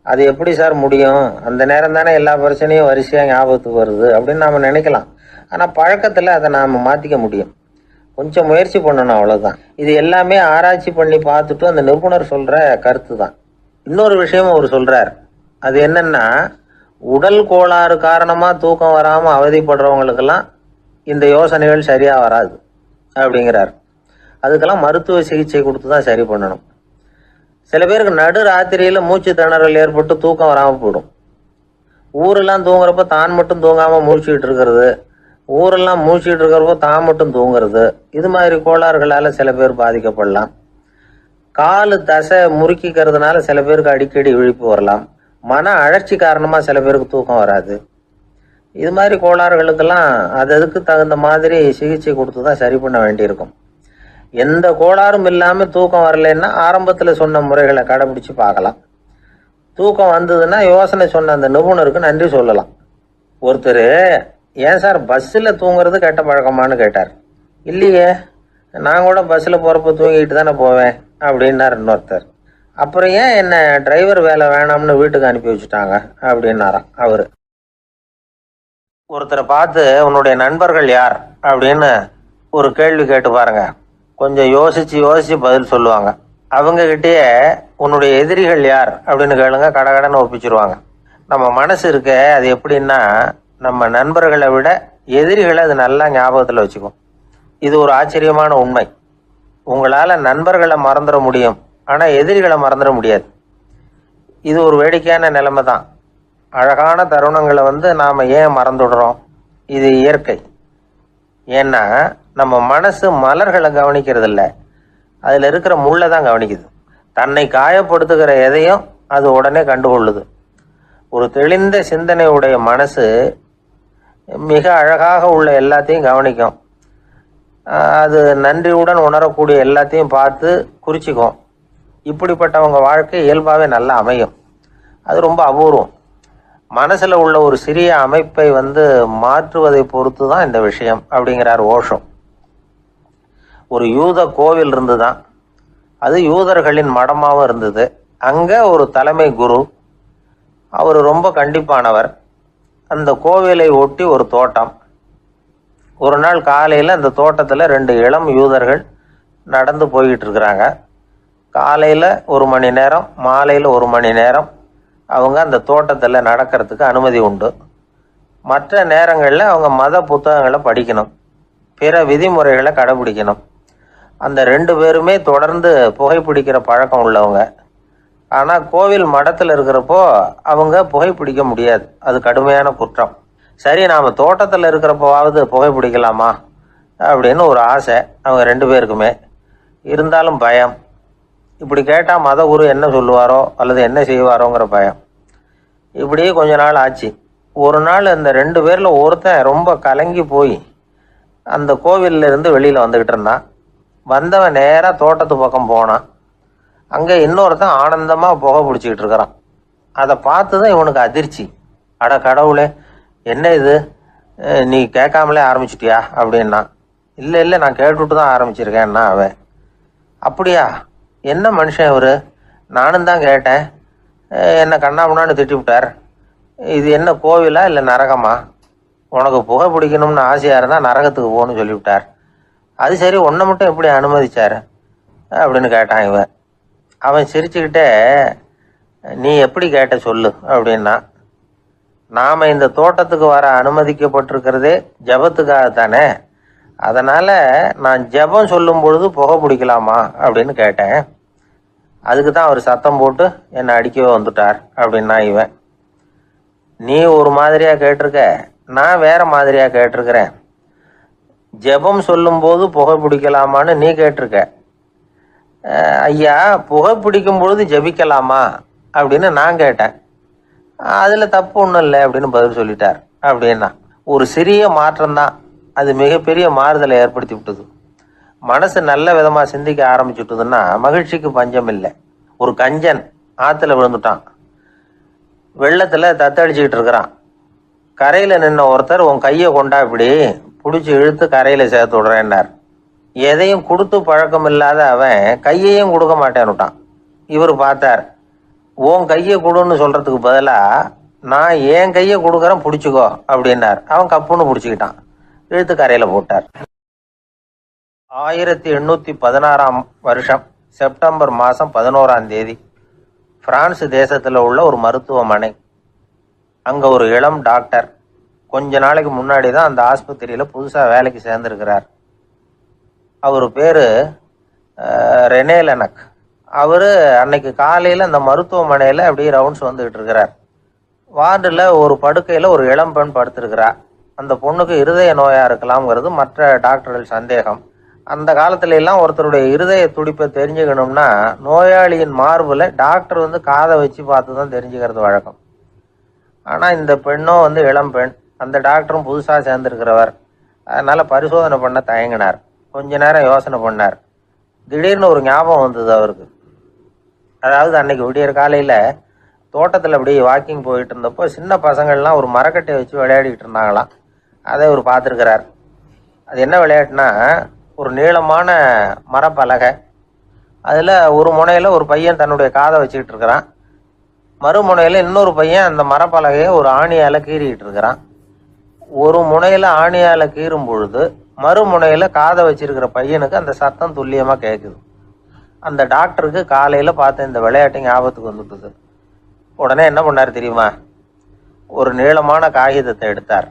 அது எப்படி சார் முடியும்? அந்த நேரம் தானே எல்லா பிரச்சனையும் வரிசையாக ஞாபகத்துக்கு வருது அப்படின்னு நாம் நினைக்கலாம். ஆனால் பழக்கத்தில் அதை நாம் மாற்றிக்க முடியும். கொஞ்சம் முயற்சி பண்ணணும், அவ்வளோதான். இது எல்லாமே ஆராய்ச்சி பண்ணி பார்த்துட்டு அந்த நிபுணர் சொல்கிற கருத்து தான். இன்னொரு விஷயமும் அவர் சொல்கிறார். அது என்னன்னா, உடல் கோளாறு காரணமாக தூக்கம் வராமல் அவதிப்படுறவங்களுக்கெல்லாம் இந்த யோசனைகள் சரியாக வராது அப்படிங்கிறார். அதுக்கெல்லாம் மருத்துவ சிகிச்சை கொடுத்து தான் சரி பண்ணணும். சில பேருக்கு நடு ராத்திரியில் மூச்சு திணறல் ஏற்பட்டு தூக்கம் வராமல் போயிடும். ஊரெல்லாம் தூங்குறப்ப தான் மட்டும் தூங்காமல் மூழ்கிட்டு இருக்கிறது, ஊரெல்லாம் மூழ்கிட்டு இருக்கிறப்போ தான் மட்டும் தூங்குறது, இது மாதிரி கோளாறுகளால் சில பேர் பாதிக்கப்படலாம். காலு தசை முறுக்கிக்கிறதுனால சில பேருக்கு அடிக்கடி விழிப்பு வரலாம். மன அழற்சி காரணமாக சில பேருக்கு தூக்கம் வராது. இது மாதிரி கோளாறுகளுக்கெல்லாம் அதுக்கு தகுந்த மாதிரி சிகிச்சை கொடுத்து தான் சரி பண்ண வேண்டியிருக்கும். எந்த கோளாறும் இல்லாமல் தூக்கம் வரலைன்னா ஆரம்பத்தில் சொன்ன முறைகளை கடைபிடிச்சு பார்க்கலாம். தூக்கம் வந்ததுன்னா யோசனை சொன்ன அந்த நிபுணருக்கு நன்றி சொல்லலாம். ஒருத்தர், ஏன் சார் பஸ்ஸில் தூங்குறது கெட்ட பழக்கமானு கேட்டார். இல்லையே, நான் கூட பஸ்ஸில் போகிறப்ப தூங்கிட்டு தானே போவேன் அப்படின்னார் இன்னொருத்தர். அப்புறம் ஏன் என்ன டிரைவர் வேலை வேணாம்னு வீட்டுக்கு அனுப்பி வச்சுட்டாங்க அப்படின்னாராம் அவர். ஒருத்தரை பார்த்து உன்னுடைய நண்பர்கள் யார் அப்படின்னு ஒரு கேள்வி கேட்டு பாருங்க. கொஞ்சம் யோசிச்சு பதில் சொல்லுவாங்க. அவங்க கிட்டேயே உன்னுடைய எதிரிகள் யார் அப்படின்னு கேளுங்க, கடகடன்னு ஒப்பிச்சிருவாங்க. நம்ம மனசு இருக்க, அது எப்படின்னா, நம்ம நண்பர்களை விட எதிரிகளை அது நல்லா ஞாபகத்தில் வச்சுக்கும். இது ஒரு ஆச்சரியமான உண்மை. உங்களால் நண்பர்களை மறந்துட முடியும், ஆனால் எதிரிகளை மறந்துட முடியாது. இது ஒரு வேடிக்கையான நிலைமை தான். அழகான தருணங்களை நாம் ஏன் மறந்துடுறோம்? இது இயற்கை. ஏன்னா நம்ம மனசு மலர்களை கவனிக்கிறது இல்லை, அதில் இருக்கிற முள்ளை தான் கவனிக்குது. தன்னை காயப்படுத்துகிற எதையும் அது உடனே கண்டுகொள்ளுது. ஒரு தெளிந்த சிந்தனை உடைய மனசு மிக அழகாக உள்ள எல்லாத்தையும் கவனிக்கும். அது நன்றியுடன் உணரக்கூடிய எல்லாத்தையும் பார்த்து குறிச்சிக்கும். இப்படிப்பட்டவங்க வாழ்க்கை இயல்பாகவே நல்லா அமையும். அது ரொம்ப அபூர்வம். மனசில் உள்ள ஒரு சிறிய அமைப்பை மாற்றுவதை பொறுத்து தான் இந்த விஷயம் அப்படிங்கிறார் ஓஷோ. ஒரு யூத கோவில் இருந்து தான், அது யூதர்களின் மடமாகவும் இருந்தது. அங்கே ஒரு தலைமை குரு, அவர் ரொம்ப கண்டிப்பானவர். அந்த கோவிலை ஒட்டி ஒரு தோட்டம். ஒரு நாள் காலையில் அந்த தோட்டத்தில் 2 இளம் யூதர்கள் நடந்து போய்கிட்டு இருக்கிறாங்க. காலையில் 1 மணி நேரம், மாலையில் 1 மணி நேரம் அவங்க அந்த தோட்டத்தில் நடக்கிறதுக்கு அனுமதி உண்டு. மற்ற நேரங்களில் அவங்க மத புத்தகங்களை படிக்கணும், பிற விதிமுறைகளை கடைபிடிக்கணும். அந்த 2 பேருமே தொடர்ந்து புகைப்பிடிக்கிற பழக்கம் உள்ளவங்க. ஆனால் கோவில் மடத்தில் இருக்கிறப்போ அவங்க புகைப்பிடிக்க முடியாது, அது கடுமையான குற்றம். சரி, நாம் தோட்டத்தில் இருக்கிறப்போவாவது புகைப்பிடிக்கலாமா அப்படின்னு ஒரு ஆசை அவங்க 2 பேருக்குமே. இருந்தாலும் பயம். இப்படி கேட்டால் மத குரு என்ன சொல்லுவாரோ அல்லது என்ன செய்வாரோங்கிற பயம். இப்படியே கொஞ்ச நாள் ஆச்சு. ஒரு நாள் அந்த 2 பேரில் ஒருத்தன் ரொம்ப கலங்கி போய் அந்த கோவிலில் இருந்து வெளியில் வந்துக்கிட்டு இருந்தான். வந்தவன் நேராக தோட்டத்து பக்கம் போனான். அங்கே இன்னொருத்தன் ஆனந்தமாக புகை பிடிச்சிக்கிட்டு இருக்கிறான். அதை பார்த்து தான் இவனுக்கு அதிர்ச்சி. அட கடவுளே, என்ன இது, நீ கேட்காமலே ஆரம்பிச்சிட்டியா அப்படின்னா. இல்லை நான் கேட்டுவிட்டு தான் ஆரம்பிச்சிருக்கேன்னா அவன். அப்படியா, என்ன மனுஷன் இவர், நானும் தான் கேட்டேன், என்னை கண்ணாமுன்னான்னு திட்டி விட்டார். இது என்ன கோவிலா இல்லை நரகமா? உனக்கு புகை பிடிக்கணும்னு ஆசையாக இருந்தால் நரகத்துக்கு போகணும்னு சொல்லிவிட்டார். அது சரி, உன்னை மட்டும் எப்படி அனுமதிச்சார் அப்படின்னு கேட்டான் இவன். அவன் சிரிச்சுக்கிட்டே, நீ எப்படி கேட்ட சொல்லு அப்படின்னா. நாம் இந்த தோட்டத்துக்கு வர அனுமதிக்கப்பட்டிருக்கிறதே ஜபத்துக்காகத்தானே, அதனால் நான் ஜபம் சொல்லும் பொழுது புகை பிடிக்கலாமா அப்படின்னு கேட்டேன். அதுக்கு தான் அவர் சத்தம் போட்டு என்னை அடிக்கவே வந்துட்டார் அப்படின்னா இவன். நீ ஒரு மாதிரியாக கேட்டிருக்க, நான் வேற மாதிரியாக கேட்டிருக்கிறேன். ஜெபம் சொல்லும்போது புகை பிடிக்கலாமான்னு நீ கேட்டிருக்க. ஐயா, புகை பிடிக்கும் பொழுது ஜெபிக்கலாமா அப்படின்னு நான் கேட்டேன். அதில் தப்பு ஒன்றும் இல்லை அப்படின்னு பதில் சொல்லிட்டார். அப்படின்னா ஒரு சிறிய மாற்றம் தான் அது மிகப்பெரிய மாறுதலை ஏற்படுத்தி விட்டது. மனசு நல்ல விதமாக சிந்திக்க ஆரம்பிச்சுட்டுதுன்னா மகிழ்ச்சிக்கு பஞ்சம் இல்லை. ஒரு கஞ்சன் ஆற்றுல விழுந்துட்டான், வெள்ளத்தில் தத்தடிச்சுக்கிட்டு இருக்கிறான். கரையில் நின்ன ஒருத்தர் உன் கையை கொண்டா இப்படி பிடிச்சி இழுத்து கரையில் சேர்த்து விடுறேன்னார். எதையும் கொடுத்து பழக்கம் இல்லாத அவன் கையையும் கொடுக்க மாட்டேன்னுட்டான். இவர் பார்த்தார், உன் கையை கொடுன்னு சொல்றதுக்கு பதிலாக நான் என் கையை கொடுக்குறேன் பிடிச்சிக்கோ அப்படின்னார். அவன் கப்புன்னு பிடிச்சிக்கிட்டான், இழுத்து கரையில் போட்டார். 1816 வருஷம் செப்டம்பர் மாதம் 11 பிரான்ஸ் தேசத்தில் உள்ள ஒரு மருத்துவமனை. அங்கே ஒரு இளம் டாக்டர் கொஞ்ச நாளைக்கு முன்னாடி தான் அந்த ஆஸ்பத்திரியில் புதுசாக வேலைக்கு சேர்ந்துருக்கிறார். அவர் பேர் ரெனே லெனக். அவர் அன்னைக்கு காலையில் அந்த மருத்துவமனையில் அப்படியே ரவுண்ட்ஸ் வந்துக்கிட்டு இருக்கிறார். வார்டில் ஒரு படுக்கையில் ஒரு இளம் பெண் படுத்திருக்கிறார். அந்த பொண்ணுக்கு இருதய நோயாக இருக்கலாம்ங்கிறது மற்ற டாக்டர்கள் சந்தேகம். அந்த காலத்துல எல்லாம் ஒருத்தருடைய இருதய துடிப்பை தெரிஞ்சுக்கணும்னா நோயாளியின் மார்பில் டாக்டர் காதை வச்சு பார்த்து தான் தெரிஞ்சுக்கிறது வழக்கம். ஆனால் இந்த பெண்ணும் இளம் பெண், அந்த டாக்டரும் புதுசாக சேர்ந்துருக்கிறவர். அதனால் பரிசோதனை பண்ண தயங்கினார். கொஞ்ச நேரம் யோசனை பண்ணார். திடீர்னு ஒரு ஞாபகம் வந்தது அவருக்கு. அதாவது அன்னைக்கு விடியற் காலையில் தோட்டத்தில் அப்படியே வாக்கிங் போயிட்டு இருந்தப்போ சின்ன பசங்கள்லாம் ஒரு மரக்கட்டையை வச்சு விளையாடிக்கிட்டு இருந்தாங்களாம். அதை அவர் பார்த்துருக்கிறார். அது என்ன விளையாட்டுனா, ஒரு நீளமான மரப்பலகை, அதில் ஒரு முனையில் ஒரு பையன் தன்னுடைய காதை வச்சுக்கிட்டு இருக்கிறான், மறுமுனையில் இன்னொரு பையன் அந்த மரப்பலகையை ஒரு ஆணியால் கீறிக்கிட்டு இருக்கிறான். ஒரு முனையில் ஆணியால் கீறும் பொழுது மறுமுனையில் காதை வச்சிருக்கிற பையனுக்கு அந்த சத்தம் துல்லியமாக கேட்குது. அந்த டாக்டருக்கு காலையில் பார்த்த இந்த விளையாட்டு ஞாபகத்துக்கு வந்துட்டுது. உடனே என்ன பண்ணார் தெரியுமா? ஒரு நீளமான காகிதத்தை எடுத்தார்.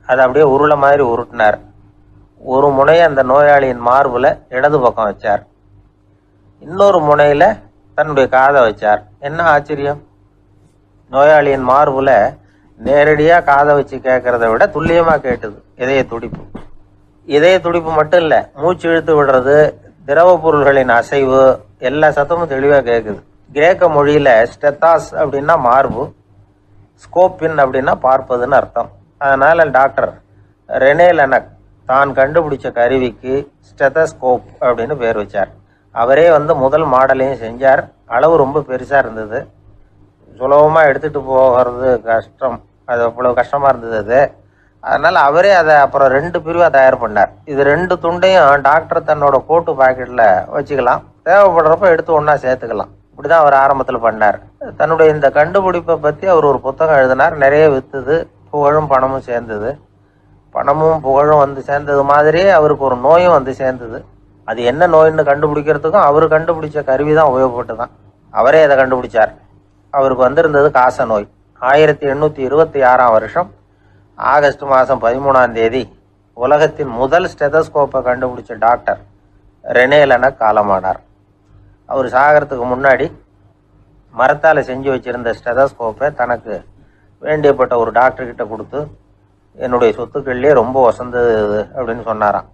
அதை அப்படியே உருளை மாதிரி உருட்டினார். ஒரு முனையை அந்த நோயாளியின் மார்பில் இடது பக்கம் வச்சார், இன்னொரு முனையில் தன்னுடைய காதை வச்சார். என்ன ஆச்சரியம்! நோயாளியின் மார்புல நேரடியாக காதை வச்சு கேட்கறத விட துல்லியமாக கேட்டது இதய துடிப்பு. இதய துடிப்பு மட்டும் இல்லை, மூச்சு இழுத்து விடுறது, திரவ பொருள்களின் அசைவு, எல்லா சத்தமும் தெளிவாக கேட்குது. கிரேக்க மொழியில் ஸ்டெத்தாஸ் அப்படின்னா மார்பு, ஸ்கோப்பின் அப்படின்னா பார்ப்பதுன்னு அர்த்தம். அதனால் டாக்டர் ரெனே லெனக் தான் கண்டுபிடிச்ச கருவிக்கு ஸ்டெதஸ்கோப் அப்படின்னு பேர் வச்சார். அவரே முதல் மாடலையும் செஞ்சார். அளவு ரொம்ப பெருசாக இருந்தது, சுலபமாக எடுத்துகிட்டு போகிறது கஷ்டம், அது அவ்வளோ கஷ்டமாக இருந்தது அது. அதனால் அவரே அதை அப்புறம் 2 பிரிவாக தயார் பண்ணார். இது 2 துண்டையும் டாக்டர் தன்னோட கோட்டு பாக்கெட்டில் வச்சுக்கலாம், தேவைப்படுறப்ப எடுத்து ஒன்றா சேர்த்துக்கலாம். இப்படி தான் அவர் ஆரம்பத்தில் பண்ணார். தன்னுடைய இந்த கண்டுபிடிப்பை பற்றி அவர் ஒரு புத்தகம் எழுதினார். நிறைய விற்றுது, புகழும் பணமும் சேர்ந்தது. பணமும் புகழும் சேர்ந்தது மாதிரியே அவருக்கு ஒரு நோயும் சேர்ந்தது. அது என்ன நோயின்னு கண்டுபிடிக்கிறதுக்கும் அவர் கண்டுபிடிச்ச கருவி தான் உபயோகப்பட்டு தான். அவரே அதை கண்டுபிடிச்சார். அவருக்கு வந்திருந்தது காச நோய். 1826 வருஷம் ஆகஸ்ட் மாதம் 13 உலகத்தின் முதல் ஸ்டெதஸ்கோப்பை கண்டுபிடிச்ச டாக்டர் ரெனே லெனக் காலமானார். அவர் சாகிறதுக்கு முன்னாடி மரத்தால் செஞ்சு வச்சிருந்த ஸ்டெதஸ்கோப்பை தனக்கு வேண்டியப்பட்ட ஒரு டாக்டர்கிட்ட கொடுத்து, என்னுடைய சொத்துக்கள்லேயே ரொம்ப வசந்தது அப்படின்னு சொன்னாராம்.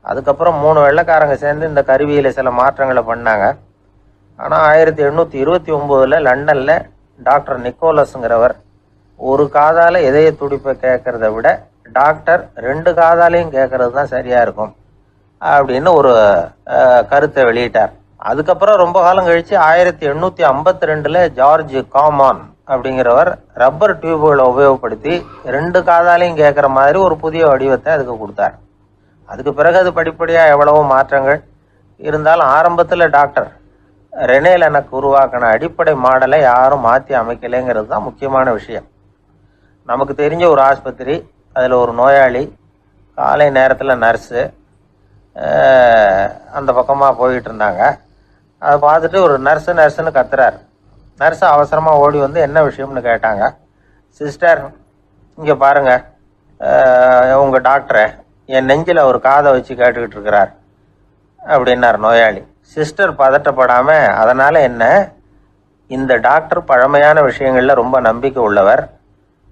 அதுக்கப்புறம் 3 வெள்ளைக்காரங்க சேர்ந்து இந்த கருவியில் சில மாற்றங்களை பண்ணாங்க. ஆனால் 1829 லண்டனில் டாக்டர் நிக்கோலஸுங்கிறவர் ஒரு காதால் இதய துடிப்பை கேட்கறத விட டாக்டர் 2 காதாலையும் கேட்கறது தான் சரியாக இருக்கும் அப்படின்னு ஒரு கருத்தை வெளியிட்டார். அதுக்கப்புறம் ரொம்ப காலம் கழித்து 1852 ஜார்ஜ் காமான் அப்படிங்கிறவர் ரப்பர் டியூப்களை உபயோகப்படுத்தி 2 காதாலையும் கேட்குற மாதிரி ஒரு புதிய வடிவத்தை அதுக்கு கொடுத்தார். அதுக்கு பிறகு அது படிப்படியாக எவ்வளவோ மாற்றங்கள் இருந்தாலும் ஆரம்பத்தில் டாக்டர் ரெனே லெனக் உருவாக்கின அடிப்படை மாடலை யாரும் மாற்றி அமைக்கலைங்கிறது தான் முக்கியமான விஷயம். நமக்கு தெரிஞ்ச ஒரு ஆஸ்பத்திரி, அதில் ஒரு நோயாளி, காலை நேரத்தில் நர்ஸு அந்த பக்கமாக போயிட்டு இருந்தாங்க. அதை பார்த்துட்டு ஒரு நர்ஸுன்னு கத்துறார். நர்ஸு அவசரமாக ஓடி என்ன விஷயம்னு கேட்டாங்க. சிஸ்டர், இங்கே பாருங்கள், உங்கள் டாக்டரை என் நெஞ்சில் ஒரு காதை வச்சு கேட்டுக்கிட்டு இருக்கிறார் அப்படின்னார் நோயாளி. சிஸ்டர் பதட்டப்படாமல், அதனால் என்ன, இந்த டாக்டர் பழமையான விஷயங்களில் ரொம்ப நம்பிக்கை உள்ளவர்,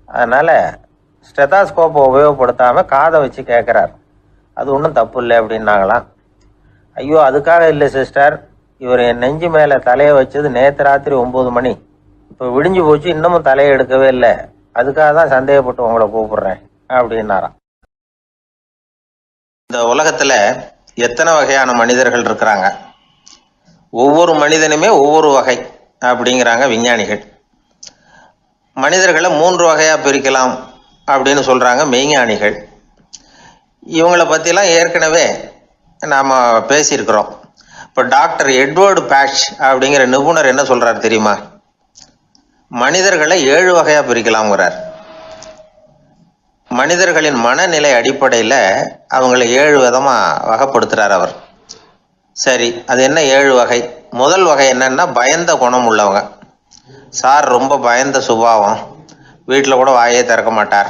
அதனால் ஸ்டெதாஸ்கோப்பை உபயோகப்படுத்தாமல் காதை வச்சு கேட்குறார், அது ஒன்றும் தப்பு இல்லை அப்படின்னாங்களாம். ஐயோ, அதுக்காக இல்லை சிஸ்டர், இவர் என் நெஞ்சு மேலே தலையை வச்சது நேற்று ராத்திரி 9 மணி, இப்போ விடிஞ்சு போச்சு, இன்னமும் தலையை எடுக்கவே இல்லை, அதுக்காக தான் சந்தேகப்பட்டு உங்களை கூப்பிடுறேன் அப்படின்னாராம். இந்த உலகத்துல எத்தனை வகையான மனிதர்கள் இருக்கிறாங்க, ஒவ்வொரு மனிதனுமே ஒவ்வொரு வகை அப்படிங்கிறாங்க விஞ்ஞானிகள். மனிதர்களை 3 வகையா பிரிக்கலாம் அப்படின்னு சொல்றாங்க மெய்ஞானிகள். இவங்களை பற்றிலாம் ஏற்கனவே நாம் பேசியிருக்கிறோம். இப்போ டாக்டர் எட்வர்டு பேட்ச் அப்படிங்கிற நிபுணர் என்ன சொல்கிறார் தெரியுமா? மனிதர்களை 7 வகையாக பிரிக்கலாம்ங்கிறார். மனிதர்களின் மனநிலை அடிப்படையில் அவங்களை 7 விதமாக வகைப்படுத்துகிறார் அவர். சரி, அது என்ன 7 வகை? முதல் வகை என்னன்னா, பயந்த குணம் உள்ளவங்க. சார் ரொம்ப பயந்த சுபாவம், வீட்டில் கூட வாயே திறக்க மாட்டார்,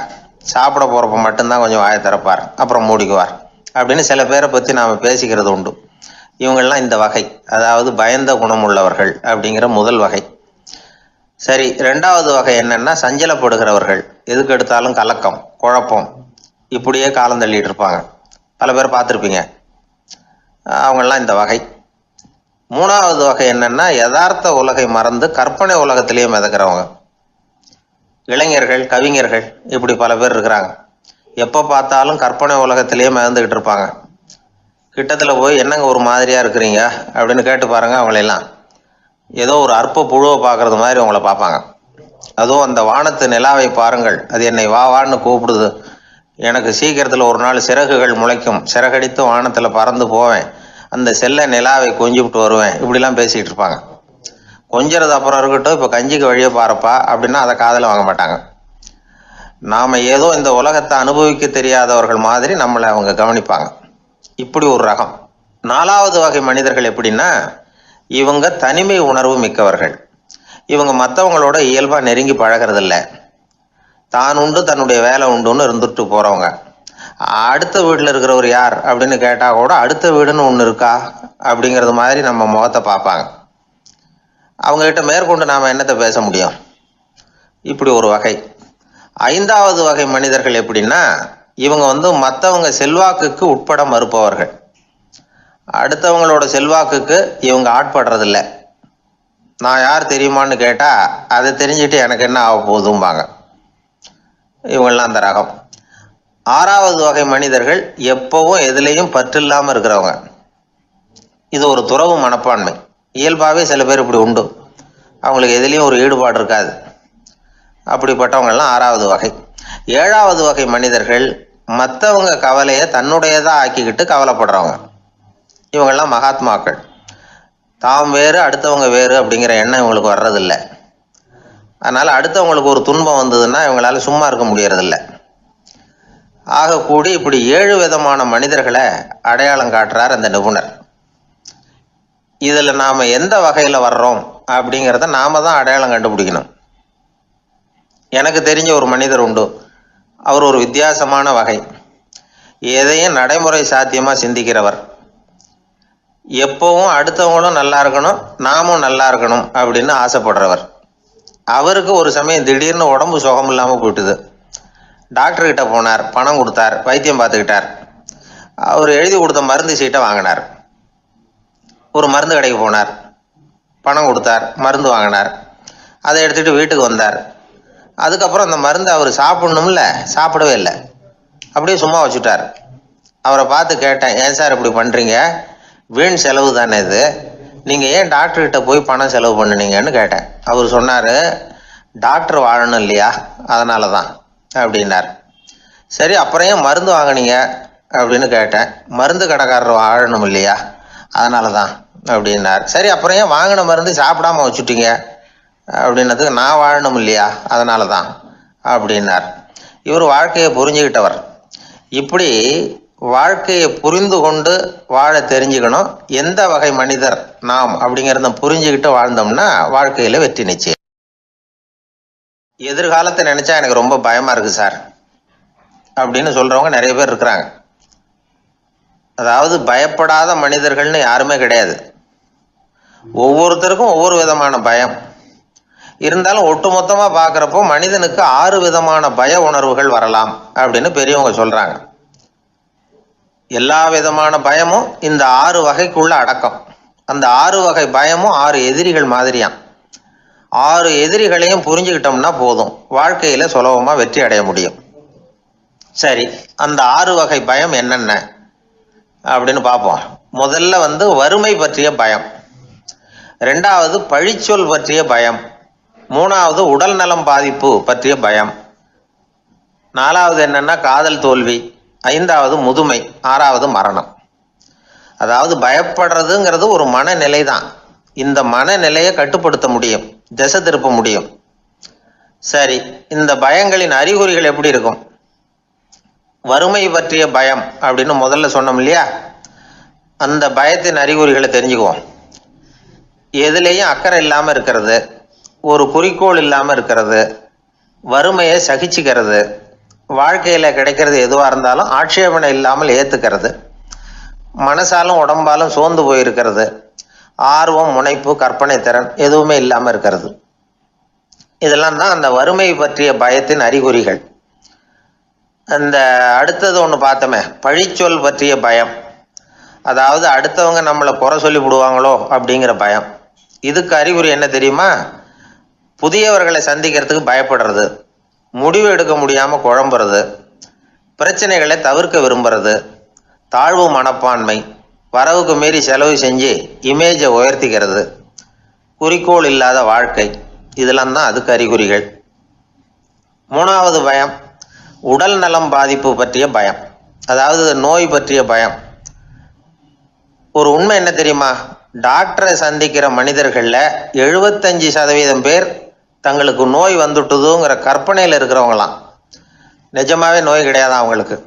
சாப்பிட போகிறப்ப மட்டும்தான் கொஞ்சம் வாயை திறப்பார், அப்புறம் மூடிக்குவார் அப்படின்னு சில பேரை பற்றி நாம் பேசிக்கிறது உண்டு. இவங்கெல்லாம் இந்த வகை, அதாவது பயந்த குணம் உள்ளவர்கள் அப்படிங்கிற முதல் வகை. சரி, 2வது வகை என்னன்னா, சஞ்சலப்படுகிறவர்கள், எதுக்கு எடுத்தாலும் கலக்கம், குழப்பம், இப்படியே காலம் தள்ளிட்டு இருப்பாங்க. பல பேர் பார்த்துருப்பீங்க. அவங்கெல்லாம் இந்த வகை. 3வது வகை என்னன்னா, யதார்த்த உலகை மறந்து கற்பனை உலகத்திலேயே மிதக்கிறவங்க. இளைஞர்கள், கவிஞர்கள், இப்படி பல பேர் இருக்கிறாங்க. எப்போ பார்த்தாலும் கற்பனை உலகத்திலேயே மிதந்துக்கிட்டு இருப்பாங்க. கிட்டத்தில் போய் என்னங்க ஒரு மாதிரியா இருக்கிறீங்க அப்படின்னு கேட்டு பாருங்க, அவங்களெல்லாம் ஏதோ ஒரு அற்ப புழுவை பார்க்கறது மாதிரி அவங்கள பார்ப்பாங்க. அதுவும் அந்த வானத்து நிலாவை பாருங்கள், அது என்னை வா வான்னு கூப்பிடுது, எனக்கு சீக்கிரத்தில் ஒரு நாள் சிறகுகள் முளைக்கும், சிறகடித்து வானத்தில் பறந்து போவேன், அந்த செல்ல நிலாவை கொஞ்சிவிட்டு வருவேன், இப்படிலாம் பேசிகிட்டு இருப்பாங்க. கொஞ்சிறது அப்புறம் இருக்கட்டும், இப்போ கஞ்சிக்கு வழியே பாருப்பா அப்படின்னா அதை காதில் வாங்க மாட்டாங்க. நாம் ஏதோ இந்த உலகத்தை அனுபவிக்க தெரியாதவர்கள் மாதிரி நம்மளை அவங்க கவனிப்பாங்க. இப்படி ஒரு ரகம். 4வது வகை மனிதர்கள் எப்படின்னா, இவங்க தனிமை உணர்வு மிக்கவர்கள். இவங்க மற்றவங்களோட இயல்பாக நெருங்கி பழகிறதில்ல, தான் உண்டு தன்னுடைய வேலை உண்டுன்னு இருந்துட்டு போகிறவங்க. அடுத்த வீட்டில் இருக்கிறவர் யார் அப்படின்னு கேட்டால் கூட அடுத்த வீடுன்னு ஒன்று இருக்கா அப்படிங்கிறது மாதிரி நம்ம முகத்தை பார்ப்பாங்க. அவங்ககிட்ட மேற்கொண்டு நாம் என்னத்தை பேச முடியும்? இப்படி ஒரு வகை. 5வது வகை மனிதர்கள் எப்படின்னா, இவங்க மற்றவங்க செல்வாக்குக்கு உட்பட மறுப்பவர்கள். அடுத்தவங்களோட செல்வாக்குக்கு இவங்க ஆட்படுறதில்ல. நான் யார் தெரியுமான்னு கேட்டால் அதை தெரிஞ்சுட்டு எனக்கு என்ன ஆக போகுதும்பாங்க. இவங்கெல்லாம் அந்த ரகம். 6வது வகை மனிதர்கள் எப்பவும் எதுலேயும் பற்றில்லாமல் இருக்கிறவங்க. இது ஒரு துறவு மனப்பான்மை. இயல்பாகவே சில பேர் இப்படி உண்டு, அவங்களுக்கு எதுலேயும் ஒரு ஈடுபாடு இருக்காது. அப்படிப்பட்டவங்கெல்லாம் 6வது வகை. 7வது வகை மனிதர்கள் மற்றவங்க கவலையை தன்னுடையதாக ஆக்கிக்கிட்டு கவலைப்படுறவங்க. இவங்கெல்லாம் மகாத்மாக்கள். தாம் வேறு அடுத்தவங்க வேறு அப்படிங்கிற எண்ணம் இவங்களுக்கு வர்றதில்லை. அதனால் அடுத்தவங்களுக்கு ஒரு துன்பம் வந்ததுன்னா இவங்களால சும்மா இருக்க முடியறதில்லை. ஆகக்கூடி இப்படி 7 விதமான மனிதர்களை அடையாளம் காட்டுறார் அந்த நிபுணர். இதில் நாம் எந்த வகையில் வர்றோம் அப்படிங்கிறத நாம தான் அடையாளம் கண்டுபிடிக்கணும். எனக்கு தெரிஞ்ச ஒரு மனிதர் உண்டு. அவர் ஒரு வித்தியாசமான வகை. எதையும் நடைமுறை சாத்தியமாக சிந்திக்கிறவர். எப்பவும் அடுத்தவங்களும் நல்லா இருக்கணும், நாமும் நல்லா இருக்கணும் அப்படின்னு ஆசைப்படுறவர். அவருக்கு ஒரு சமயம் திடீர்னு உடம்பு சுகம் இல்லாமல் போயிட்டுது. டாக்டர்கிட்ட போனார், பணம் கொடுத்தார், வைத்தியம் பார்த்துக்கிட்டார். அவர் எழுதி கொடுத்த மருந்து சீட்டை வாங்கினார். ஒரு மருந்து கடைக்கு போனார், பணம் கொடுத்தார், மருந்து வாங்கினார். அதை எடுத்துகிட்டு வீட்டுக்கு வந்தார். அதுக்கப்புறம் அந்த மருந்து அவர் சாப்பிடணும்ல, சாப்பிடவே இல்லை, அப்படியே சும்மா வச்சுட்டார். அவரை பார்த்து கேட்டேன், ஏன் சார் இப்படி பண்ணுறீங்க, வீண் செலவு தானே இது, நீங்கள் ஏன் டாக்டர்கிட்ட போய் பணம் செலவு பண்ணுனீங்கன்னு கேட்டேன். அவர் சொன்னார், டாக்டர் வாழணும் இல்லையா, அதனால தான் அப்படின்னார். சரி, அப்புறம் ஏன் மருந்து வாங்கினீங்க அப்படின்னு கேட்டேன். மருந்து கடைக்காரர் வாழணும் இல்லையா, அதனால தான் அப்படின்னார். சரி, அப்புறம் ஏன் வாங்கின மருந்து சாப்பிடாம வச்சுட்டீங்க அப்படின்னதுக்கு, நான் வாழணும் இல்லையா அதனால தான் அப்படின்னார். இவர் வாழ்க்கையை புரிஞ்சுக்கிட்டவர். இப்படி வாழ்க்கையை புரிந்து கொண்டு வாழ தெரிஞ்சுக்கணும். எந்த வகை மனிதர் நாம் அப்படிங்கிறத புரிஞ்சுக்கிட்டு வாழ்ந்தோம்னா வாழ்க்கையில வெற்றி நிச்சயம். எதிர்காலத்தை நினைச்சா எனக்கு ரொம்ப பயமா இருக்கு சார் அப்படின்னு சொல்றவங்க நிறைய பேர் இருக்கிறாங்க. அதாவது பயப்படாத மனிதர்கள்னு யாருமே கிடையாது. ஒவ்வொருத்தருக்கும் ஒவ்வொரு விதமான பயம் இருந்தாலும் ஒட்டுமொத்தமா பார்க்குறப்போ மனிதனுக்கு 6 விதமான பய உணர்வுகள் வரலாம் அப்படின்னு பெரியவங்க சொல்றாங்க. எல்லா விதமான பயமும் இந்த 6 வகைக்குள்ள அடக்கம். அந்த 6 வகை பயமும் 6 எதிரிகள் மாதிரியாம். 6 எதிரிகளையும் புரிஞ்சுக்கிட்டோம்னா போதும், வாழ்க்கையில சுலபமா வெற்றி அடைய முடியும். சரி, அந்த 6 வகை பயம் என்னென்ன அப்படின்னு பார்ப்போம். முதல்ல வறுமை பற்றிய பயம், 2வது பழிச்சொல் பற்றிய பயம், 3வது உடல் நலம் பாதிப்பு பற்றிய பயம், 4வது என்னன்னா காதல் தோல்வி, 5வது முதுமை, 6வது மரணம். அதாவது பயப்படுறதுங்கிறது ஒரு மனநிலை தான். இந்த மனநிலையை கட்டுப்படுத்த முடியும், திசை திருப்ப முடியும். சரி, இந்த பயங்களின் அறிகுறிகள் எப்படி இருக்கும்? வறுமை பற்றிய பயம் அப்படின்னு முதல்ல சொன்னோம் இல்லையா, அந்த பயத்தின் அறிகுறிகளை தெரிஞ்சுக்குவோம். எதுலேயும் அக்கறை இல்லாமல் இருக்கிறது, ஒரு குறிக்கோள் இல்லாமல் இருக்கிறது, வறுமையை சகிச்சுக்கிறது, வாழ்க்கையில் கிடைக்கிறது எதுவாக இருந்தாலும் ஆட்சேபனை இல்லாமல் ஏற்றுக்கிறது, மனசாலும் உடம்பாலும் சோர்ந்து போயிருக்கிறது, ஆர்வம், முனைப்பு, கற்பனை திறன் எதுவுமே இல்லாமல் இருக்கிறது. இதெல்லாம் தான் அந்த வறுமை பற்றிய பயத்தின் அறிகுறிகள். அந்த அடுத்தது ஒன்று பார்த்தோமே, பழிச்சொல் பற்றிய பயம். அதாவது அடுத்தவங்க நம்மளை குறை சொல்லி விடுவாங்களோ அப்படிங்கிற பயம். இதுக்கு அறிகுறி என்ன தெரியுமா? புதியவர்களை சந்திக்கிறதுக்கு பயப்படுறது, முடிவு எடுக்க முடியாமல் குழம்புறது, பிரச்சனைகளை தவிர்க்க விரும்புறது, தாழ்வு மனப்பான்மை, வரவுக்கு மீறி செலவு செஞ்சு இமேஜை உயர்த்திக்கிறது, குறிக்கோள் இல்லாத வாழ்க்கை. இதெல்லாம் தான் அதுக்கு அறிகுறிகள். 3வது பயம் உடல் நலம் பாதிப்பு பற்றிய பயம், அதாவது நோய் பற்றிய பயம். ஒரு உண்மை என்ன தெரியுமா? டாக்டரை சந்திக்கிற மனிதர்களில் 75% பேர் தங்களுக்கு நோய் வந்துட்டுதுங்கிற கற்பனையில் இருக்கிறவங்களாம். நிஜமாவே நோய் கிடையாது அவங்களுக்கு.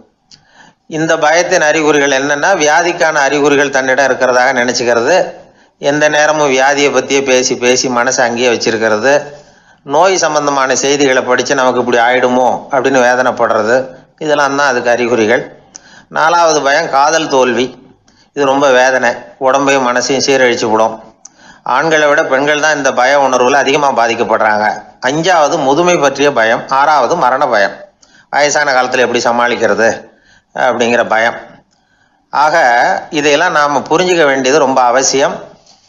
இந்த பயத்தின் அறிகுறிகள் என்னன்னா, வியாதிக்கான அறிகுறிகள் தன்னிடம் இருக்கிறதாக நினச்சிக்கிறது, எந்த நேரமும் வியாதியை பற்றியே பேசி பேசி மனசை அங்கேயே வச்சிருக்கிறது, நோய் சம்பந்தமான செய்திகளை படித்து நமக்கு இப்படி ஆயிடுமோ அப்படின்னு வேதனைப்படுறது. இதெல்லாம் தான் அதுக்கு அறிகுறிகள். 4வது பயம் காதல் தோல்வி. இது ரொம்ப வேதனை, உடம்பையும் மனசையும் சீரழிச்சு விடும். ஆண்களை விட பெண்கள் தான் இந்த பய உணர்வில் அதிகமாக பாதிக்கப்படுறாங்க. 5வது முதுமை பற்றிய பயம். 6வது மரண பயம், வயசான காலத்தில் எப்படி சமாளிக்கிறது அப்படிங்கிற பயம். ஆக இதையெல்லாம் நாம் புரிஞ்சிக்க வேண்டியது ரொம்ப அவசியம்.